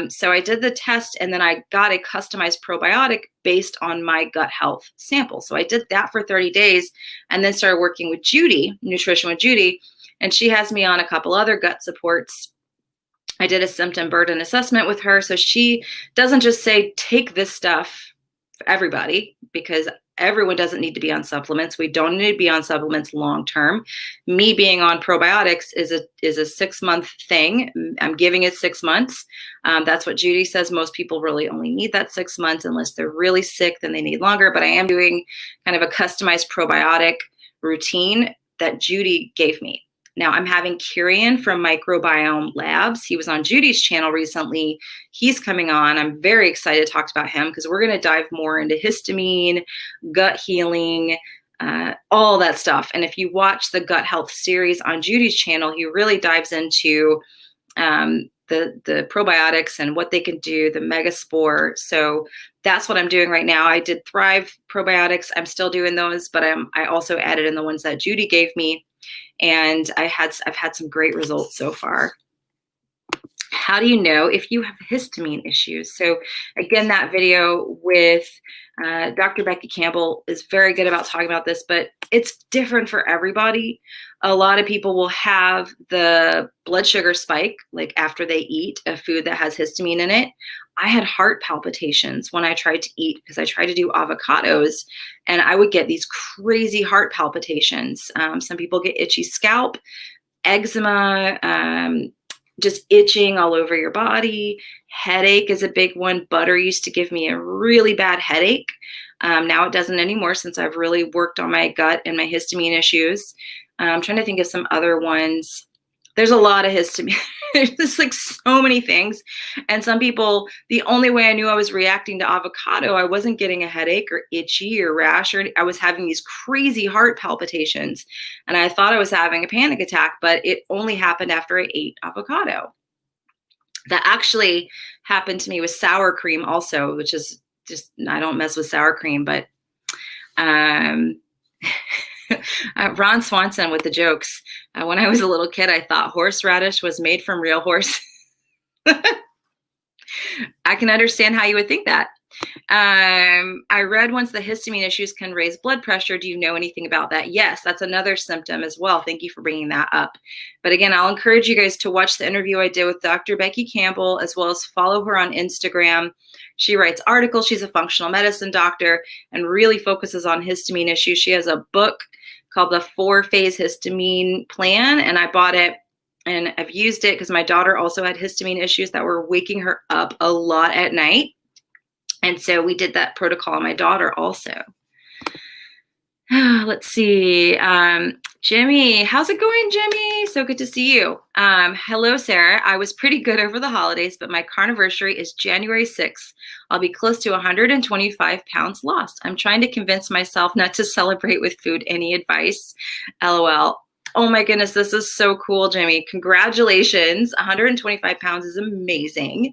[SPEAKER 1] So I did the test, and then I got a customized probiotic based on my gut health sample. So I did that for 30 days and then started working with Judy, Nutrition with Judy, and she has me on a couple other gut supports. I did a symptom burden assessment with her. So she doesn't just say, take this stuff for everybody, because everyone doesn't need to be on supplements. We don't need to be on supplements long term. Me being on probiotics is a 6-month thing. I'm giving it 6 months. That's what Judy says. Most people really only need that 6 months unless they're really sick, then they need longer. But I am doing kind of a customized probiotic routine that Judy gave me. Now I'm having Kerry from Microbiome Labs. He was on Judy's channel recently. He's coming on. I'm very excited to talk about him because we're going to dive more into histamine, gut healing, all that stuff. And if you watch the gut health series on Judy's channel, he really dives into the probiotics and what they can do, the megaspore. So that's what I'm doing right now. I did Thrive probiotics. I'm still doing those, but I also added in the ones that Judy gave me. And I've had some great results so far. How do you know if you have histamine issues? So again, that video with Dr. Becky Campbell is very good about talking about this, but it's different for everybody. A lot of people will have the blood sugar spike like after they eat a food that has histamine in it. I had heart palpitations when I tried to eat because I tried to do avocados, and I would get these crazy heart palpitations. Some people get itchy scalp, eczema, just itching all over your body. Headache is a big one. Butter used to give me a really bad headache. Now it doesn't anymore since I've really worked on my gut and my histamine issues. I'm trying to think of some other ones. There's a lot of histamine. There's like so many things. And some people, the only way I knew I was reacting to avocado, I wasn't getting a headache or itchy or rash, or I was having these crazy heart palpitations. And I thought I was having a panic attack, but it only happened after I ate avocado. That actually happened to me with sour cream also, which is just, I don't mess with sour cream, but Ron Swanson with the jokes. When I was a little kid, I thought horseradish was made from real horse. I can understand how you would think that. I read once the histamine issues can raise blood pressure. Do you know anything about that? Yes, that's another symptom as well. Thank you for bringing that up. But again, I'll encourage you guys to watch the interview I did with Dr. Becky Campbell, as well as follow her on Instagram. She writes articles. She's a functional medicine doctor and really focuses on histamine issues. She has a book called the 4-Phase Histamine Plan, and I bought it and I've used it because my daughter also had histamine issues that were waking her up a lot at night. And so we did that protocol on my daughter also. Let's see. Jimmy, how's it going, Jimmy? So good to see you. Hello, Sarah. I was pretty good over the holidays, but my carniversary is January 6th. I'll be close to 125 pounds lost. I'm trying to convince myself not to celebrate with food. Any advice? LOL. Oh my goodness, this is so cool, Jimmy. Congratulations. 125 pounds is amazing.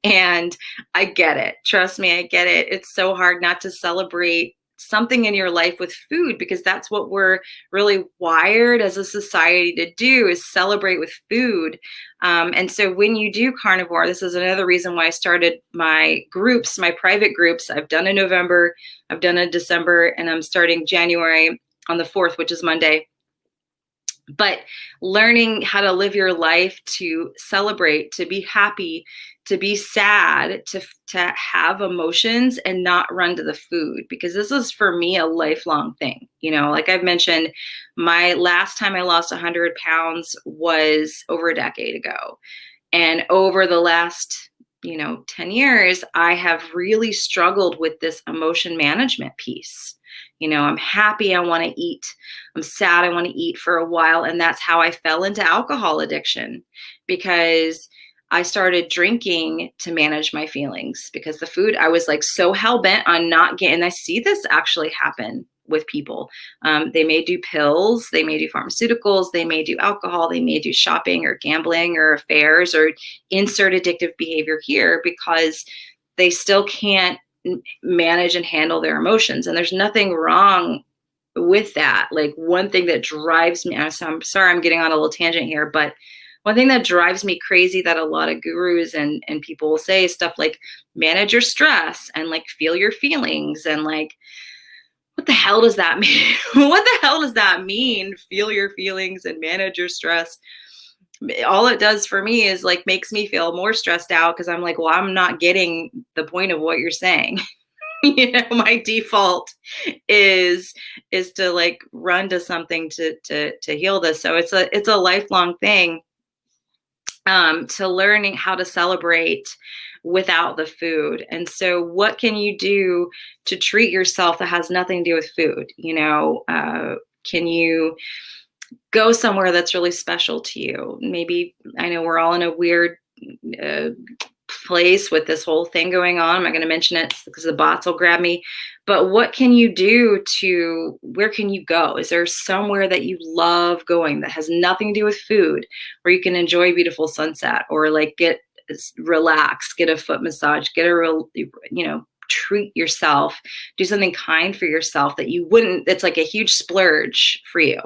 [SPEAKER 1] And I get it. Trust me, I get it. It's so hard not to celebrate something in your life with food, because that's what we're really wired as a society to do, is celebrate with food. And so when you do carnivore, this is another reason why I started my groups, my private groups. I've done in November, I've done in December, and I'm starting January on the 4th, which is Monday. But learning how to live your life, to celebrate, to be happy, to be sad, to have emotions and not run to the food, because this is for me a lifelong thing. Like I've mentioned, my last time I lost 100 pounds was over a decade ago. And over the last 10 years, I have really struggled with this emotion management piece. I'm happy, I want to eat. I'm sad, I want to eat for a while. And that's how I fell into alcohol addiction, because I started drinking to manage my feelings, because the food, I was like so hell-bent on not getting, and I see this actually happen with people. They may do pills, they may do pharmaceuticals, they may do alcohol, they may do shopping or gambling or affairs or insert addictive behavior here, because they still can't manage and handle their emotions. And there's nothing wrong with that. Like, one thing that drives me, I'm sorry I'm getting on a little tangent here, but one thing that drives me crazy that a lot of gurus and people will say is stuff like manage your stress and like feel your feelings, and like, what the hell does that mean? What the hell does that mean? Feel your feelings and manage your stress. All it does for me is like makes me feel more stressed out, because I'm like, well, I'm not getting the point of what you're saying. My default is to like run to something to heal this. So it's a lifelong thing, to learning how to celebrate without the food. And so what can you do to treat yourself that has nothing to do with food? Can you go somewhere that's really special to you? Maybe, I know we're all in a weird place with this whole thing going on. I'm not going to mention it because the bots will grab me. But what can you do where can you go? Is there somewhere that you love going that has nothing to do with food, where you can enjoy a beautiful sunset, or like relax, get a foot massage, get a real, treat yourself, do something kind for yourself that you wouldn't, it's like a huge splurge for you.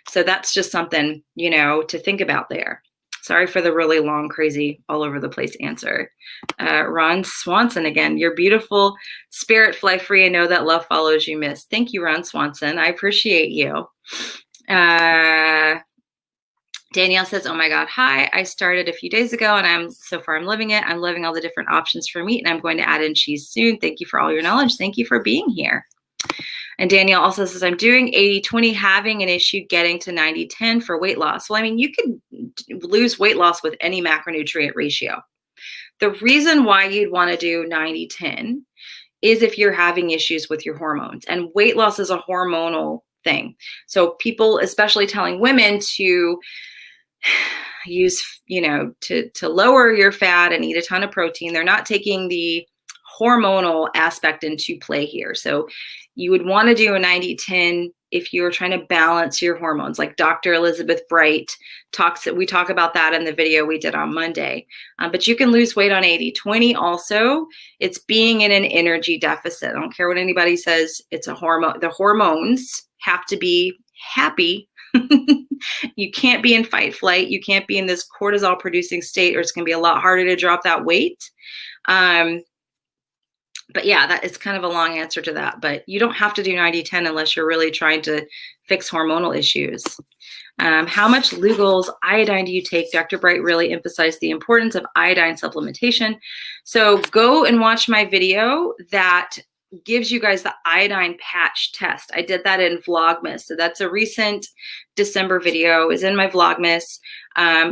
[SPEAKER 1] So that's just something, to think about there. Sorry for the really long, crazy, all over the place answer. Ron Swanson again, you're beautiful spirit, fly free, and know that love follows you, miss. Thank you, Ron Swanson. I appreciate you. Danielle says, oh my God, hi. I started a few days ago and so far I'm loving it. I'm loving all the different options for meat, and I'm going to add in cheese soon. Thank you for all your knowledge. Thank you for being here. And Danielle also says, I'm doing 80-20, having an issue getting to 90-10 for weight loss. Well, I mean, you could lose weight loss with any macronutrient ratio. The reason why you'd want to do 90-10 is if you're having issues with your hormones, and weight loss is a hormonal thing. So people, especially telling women to use, to lower your fat and eat a ton of protein, they're not taking the hormonal aspect into play here. So you would want to do a 90-10 if you're trying to balance your hormones, like Dr. Elizabeth Bright talks. We talk about that in the video we did on Monday. But you can lose weight on 80-20 also. It's being in an energy deficit. I don't care what anybody says. It's a hormone. The hormones have to be happy. You can't be in fight flight. You can't be in this cortisol producing state, or it's going to be a lot harder to drop that weight. But yeah, that is kind of a long answer to that. But you don't have to do 90-10 unless you're really trying to fix hormonal issues. How much Lugol's iodine do you take? Dr. Bright really emphasized the importance of iodine supplementation. So go and watch my video that gives you guys the iodine patch test. I did that in Vlogmas. So that's a recent December video, is in my Vlogmas.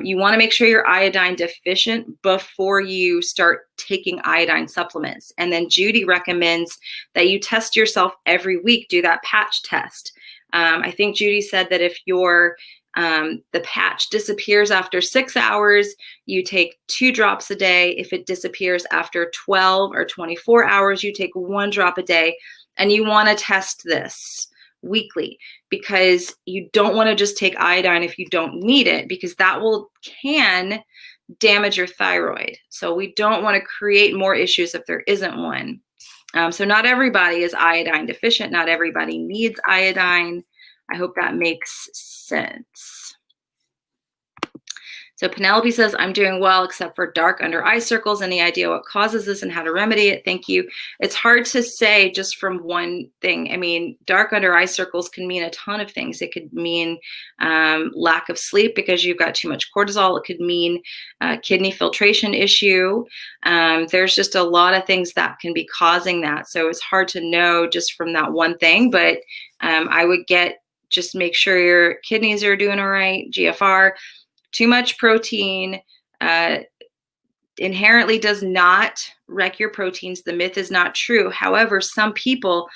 [SPEAKER 1] You want to make sure you're iodine deficient before you start taking iodine supplements. And then Judy recommends that you test yourself every week, do that patch test. I think Judy said that if the patch disappears after 6 hours, you take 2 drops a day. If it disappears after 12 or 24 hours, you take 1 drop a day. And you want to test this weekly, because you don't want to just take iodine if you don't need it, because that can damage your thyroid. So we don't want to create more issues if there isn't one. So not everybody is iodine deficient. Not everybody needs iodine. I hope that makes sense. So Penelope says, I'm doing well, except for dark under eye circles. Any idea what causes this and how to remedy it? Thank you. It's hard to say just from one thing. I mean, dark under eye circles can mean a ton of things. It could mean lack of sleep because you've got too much cortisol. It could mean kidney filtration issue. There's just a lot of things that can be causing that. So it's hard to know just from that one thing, but I would just make sure your kidneys are doing all right, GFR. Too much protein inherently does not wreck your proteins. The myth is not true. However, some people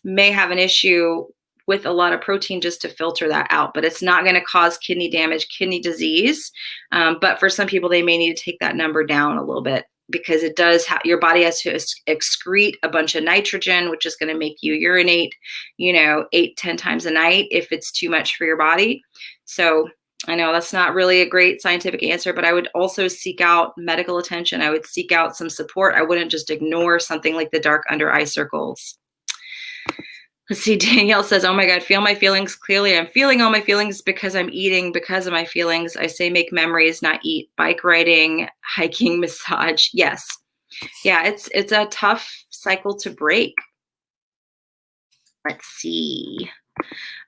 [SPEAKER 1] may have an issue with a lot of protein just to filter that out, but it's not going to cause kidney damage, kidney disease. But for some people, they may need to take that number down a little bit because it does your body has to excrete a bunch of nitrogen, which is going to make you urinate, 8-10 times a night if it's too much for your body. So I know that's not really a great scientific answer, but I would also seek out medical attention. I would seek out some support. I wouldn't just ignore something like the dark under eye circles. Let's see, Danielle says, oh my God, feel my feelings clearly. I'm feeling all my feelings because I'm eating because of my feelings. I say make memories, not eat. Bike riding, hiking, massage. Yes. Yeah, it's a tough cycle to break. Let's see.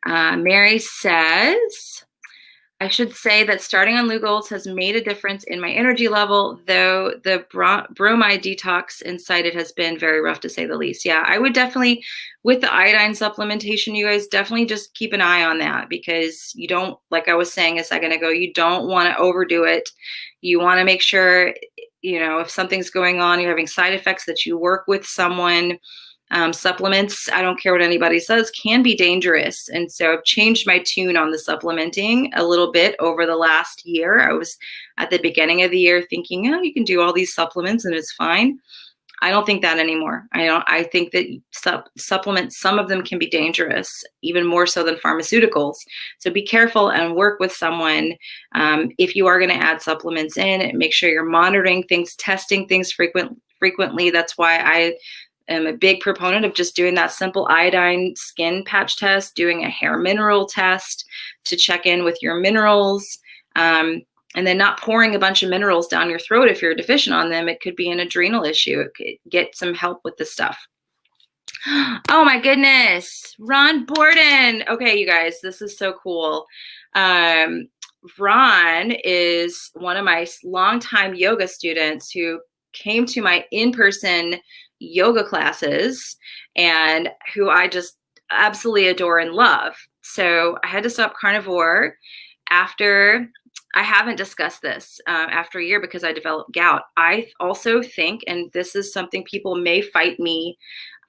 [SPEAKER 1] Mary says, I should say that starting on Lugol's has made a difference in my energy level, though the bromide detox inside it has been very rough to say the least. Yeah, I would definitely, with the iodine supplementation, you guys definitely just keep an eye on that because you don't, like I was saying a second ago, you don't want to overdo it. You want to make sure, if something's going on, you're having side effects, that you work with someone. Supplements, I don't care what anybody says, can be dangerous. And so I've changed my tune on the supplementing a little bit over the last year. I was at the beginning of the year thinking, you can do all these supplements and it's fine. I don't think that anymore. I think that supplements, some of them can be dangerous, even more so than pharmaceuticals. So be careful and work with someone. If you are going to add supplements in, make sure you're monitoring things, testing things frequently. That's why I am a big proponent of just doing that simple iodine skin patch test, doing a hair mineral test to check in with your minerals, and then not pouring a bunch of minerals down your throat if you're deficient on them. It could be an adrenal issue. It could get some help with the stuff. Oh my goodness, Ron Borden. Okay, you guys, this is so cool. Ron is one of my longtime yoga students who came to my in-person yoga classes and who I just absolutely adore and love. So I had to stop carnivore after, I haven't discussed this after a year because I developed gout. I also think, and this is something people may fight me.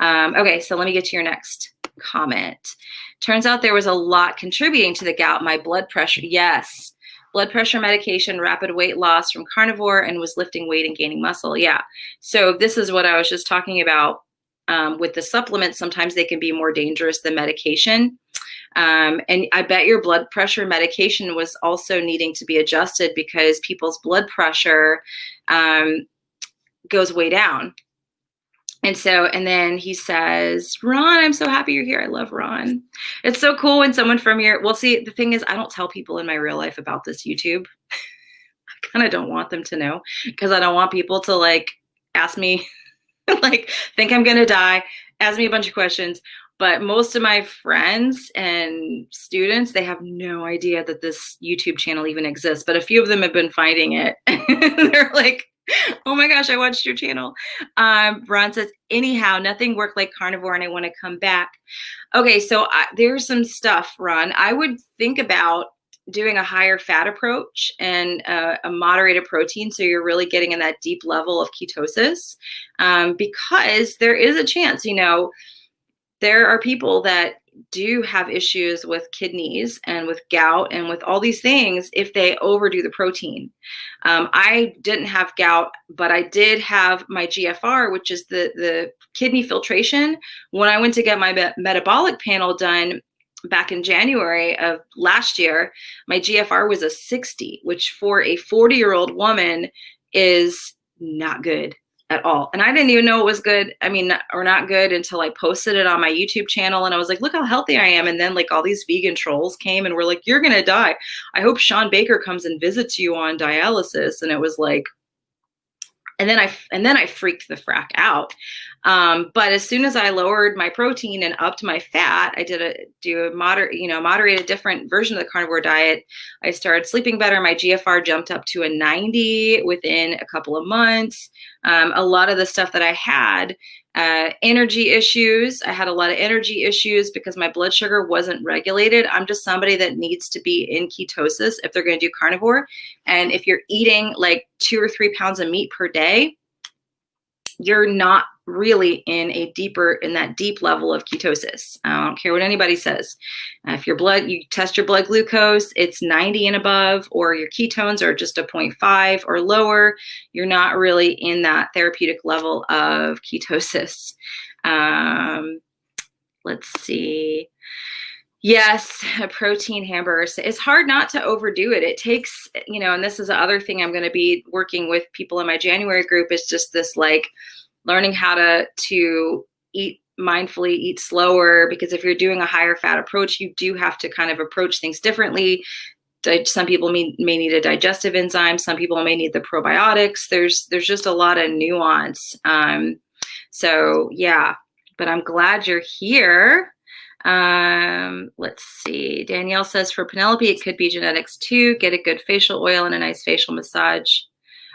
[SPEAKER 1] Okay, so let me get to your next comment. Turns out there was a lot contributing to the gout. My blood pressure, yes. Blood pressure medication, rapid weight loss from carnivore, and was lifting weight and gaining muscle. Yeah. So this is what I was just talking about with the supplements. Sometimes they can be more dangerous than medication. And I bet your blood pressure medication was also needing to be adjusted because people's blood pressure goes way down. And then he says, Ron, I'm so happy you're here. I love Ron. It's so cool when someone from well, see, the thing is, I don't tell people in my real life about this YouTube. I kind of don't want them to know because I don't want people to ask me, think I'm going to die, ask me a bunch of questions. But most of my friends and students, they have no idea that this YouTube channel even exists. But a few of them have been finding it. They're like, oh my gosh, I watched your channel. Ron says, anyhow, nothing worked like carnivore and I want to come back. Okay, so there's some stuff, Ron. I would think about doing a higher fat approach and a moderated protein. So you're really getting in that deep level of ketosis because there is a chance, there are people that do have issues with kidneys and with gout and with all these things if they overdo the protein. I didn't have gout, but I did have my GFR, which is the kidney filtration. When I went to get my metabolic panel done back in January of last year, my GFR was a 60, which for a 40-year-old woman is not good. at all. And I didn't even know it was good. I mean, or not good until I posted it on my YouTube channel. And I was like, look how healthy I am. And then like all these vegan trolls came and were like, you're going to die. I hope Sean Baker comes and visits you on dialysis. And it was like, and then I freaked the frack out. But as soon as I lowered my protein and upped my fat, I do a moderated different version of the carnivore diet. I started sleeping better. My GFR jumped up to a 90 within a couple of months. A lot of the stuff that I had, energy issues. I had a lot of energy issues because my blood sugar wasn't regulated. I'm just somebody that needs to be in ketosis if they're going to do carnivore. And if you're eating like 2 or 3 pounds of meat per day, you're not really in that deep level of ketosis. I don't care what anybody says. If you test your blood glucose, it's 90 and above, or your ketones are just a 0.5 or lower, you're not really in that therapeutic level of ketosis. Let's see. Yes, a protein hamburger. It's hard not to overdo it. It takes, and this is the other thing I'm going to be working with people in my January group, is just this like learning how to eat mindfully, eat slower, because if you're doing a higher fat approach, you do have to kind of approach things differently. Some people may need a digestive enzyme. Some people may need the probiotics. There's just a lot of nuance. So yeah, but I'm glad you're here. Let's see. Danielle says for Penelope, it could be genetics too. Get a good facial oil and a nice facial massage.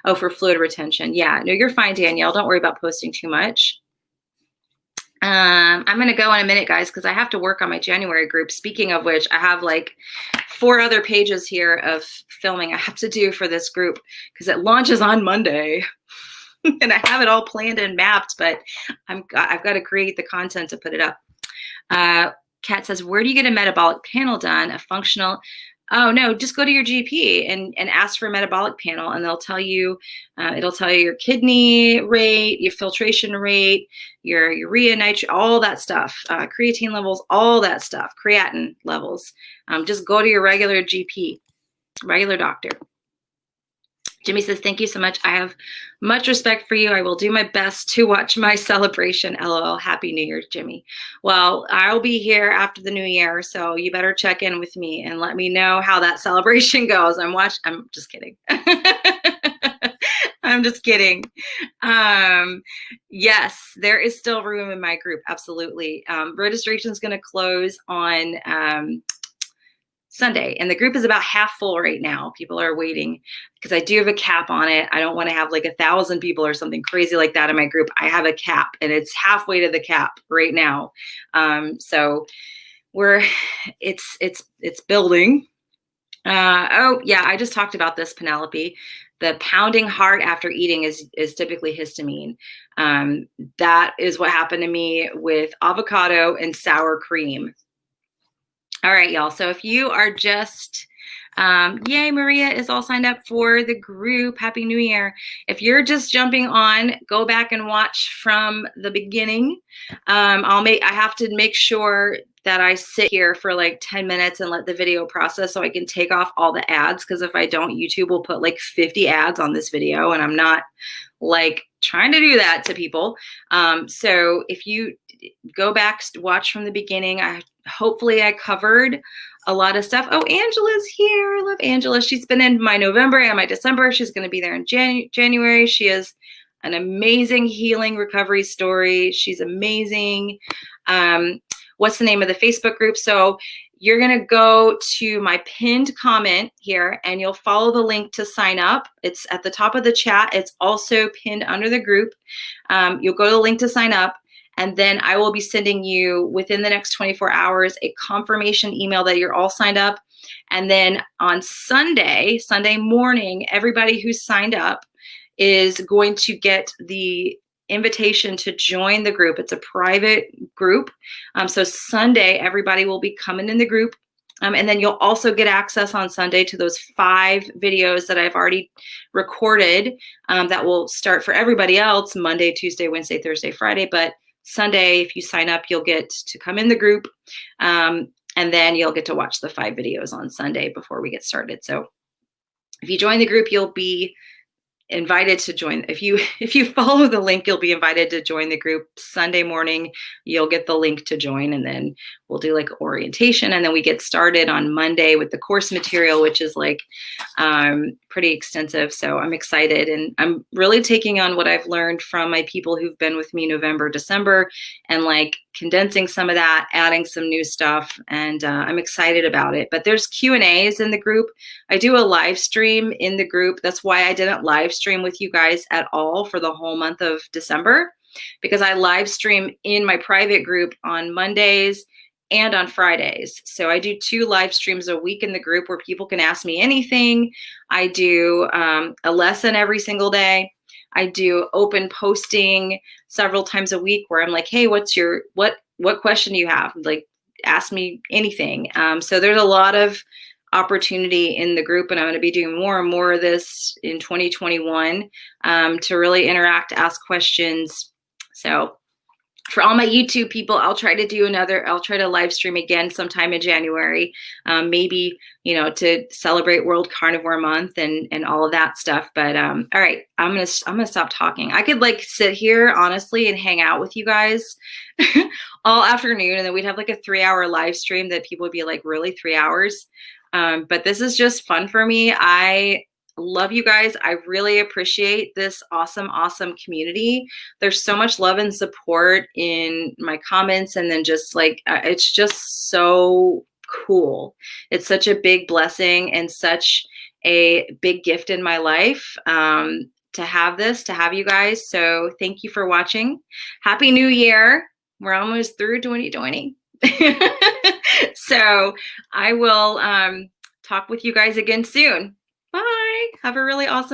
[SPEAKER 1] Oh, for fluid retention. Yeah, no, you're fine, Danielle. Don't worry about posting too much. I'm going to go in a minute, guys, because I have to work on my January group. Speaking of which, I have like 4 other pages here of filming I have to do for this group because it launches on Monday. And I have it all planned and mapped, but I've got to create the content to put it up. Kat says, where do you get a metabolic panel done? A functional? Oh no, just go to your GP and ask for a metabolic panel, and they'll tell you, it'll tell you your kidney rate, your filtration rate, your urea, nitrate, all that stuff, creatine levels, all that stuff, creatinine levels. Just go to your regular GP, regular doctor. Jimmy says, thank you so much. I have much respect for you. I will do my best to watch my celebration. LOL. Happy New Year, Jimmy. Well, I'll be here after the new year, so you better check in with me and let me know how that celebration goes. I'm just kidding. I'm just kidding. Yes, there is still room in my group. Absolutely. Registration is going to close on Sunday, and the group is about half full right now. People are waiting because I do have a cap on it. I don't want to have like 1,000 people or something crazy like that in my group. I have a cap, and it's halfway to the cap right now. So it's building. Oh yeah, I just talked about this, Penelope. The pounding heart after eating is typically histamine. That is what happened to me with avocado and sour cream. All right, y'all. So if you are just, yay, Maria is all signed up for the group. Happy New Year. If you're just jumping on, go back and watch from the beginning. I have to make sure that I sit here for like 10 minutes and let the video process so I can take off all the ads. Because if I don't, YouTube will put like 50 ads on this video, and I'm not like trying to do that to people. So if you go back, watch from the beginning, hopefully I covered a lot of stuff. Oh, Angela's here. I love Angela. She's been in my November and my December. She's going to be there in January. She is an amazing healing recovery story. She's amazing. What's the name of the Facebook group? So you're going to go to my pinned comment here, and you'll follow the link to sign up. It's at the top of the chat. It's also pinned under the group. You'll go to the link to sign up, and then I will be sending you within the next 24 hours a confirmation email that you're all signed up. And then on Sunday morning, everybody who's signed up is going to get the invitation to join the group. It's a private group. So Sunday, everybody will be coming in the group. And then you'll also get access on Sunday to those 5 videos that I've already recorded that will start for everybody else Monday, Tuesday, Wednesday, Thursday, Friday. But Sunday, if you sign up, you'll get to come in the group. And then you'll get to watch the 5 videos on Sunday before we get started. So if you join the group, you'll be invited to join. If you follow the link, you'll be invited to join the group. Sunday morning, you'll get the link to join, and then we'll do like orientation, and then we get started on Monday with the course material, which is like pretty extensive. So I'm excited, and I'm really taking on what I've learned from my people who've been with me November, December, and like condensing some of that, adding some new stuff, and I'm excited about it. But there's Q&As in the group. I do a live stream in the group. That's why I didn't live stream with you guys at all for the whole month of December, because I live stream in my private group on Mondays and on Fridays. So I do 2 live streams a week in the group where people can ask me anything. I do a lesson every single day. I do open posting several times a week where I'm like, hey, what question do you have? Like, ask me anything. So there's a lot of opportunity in the group, and I'm going to be doing more and more of this in 2021 to really interact, ask questions. So for all my YouTube people, I'll try to live stream again sometime in January, maybe, to celebrate World Carnivore Month and all of that stuff. But all right, I'm gonna stop talking. I could like sit here honestly and hang out with you guys all afternoon, and then we'd have like a 3-hour live stream that people would be like, really, 3 hours? But this is just fun for me. I love you guys. I really appreciate this awesome community. There's so much love and support in my comments, and then just like it's just so cool. It's such a big blessing and such a big gift in my life to have you guys. So thank you for watching. Happy New Year. We're almost through 2020. So I will talk with you guys again soon. Bye. Have a really awesome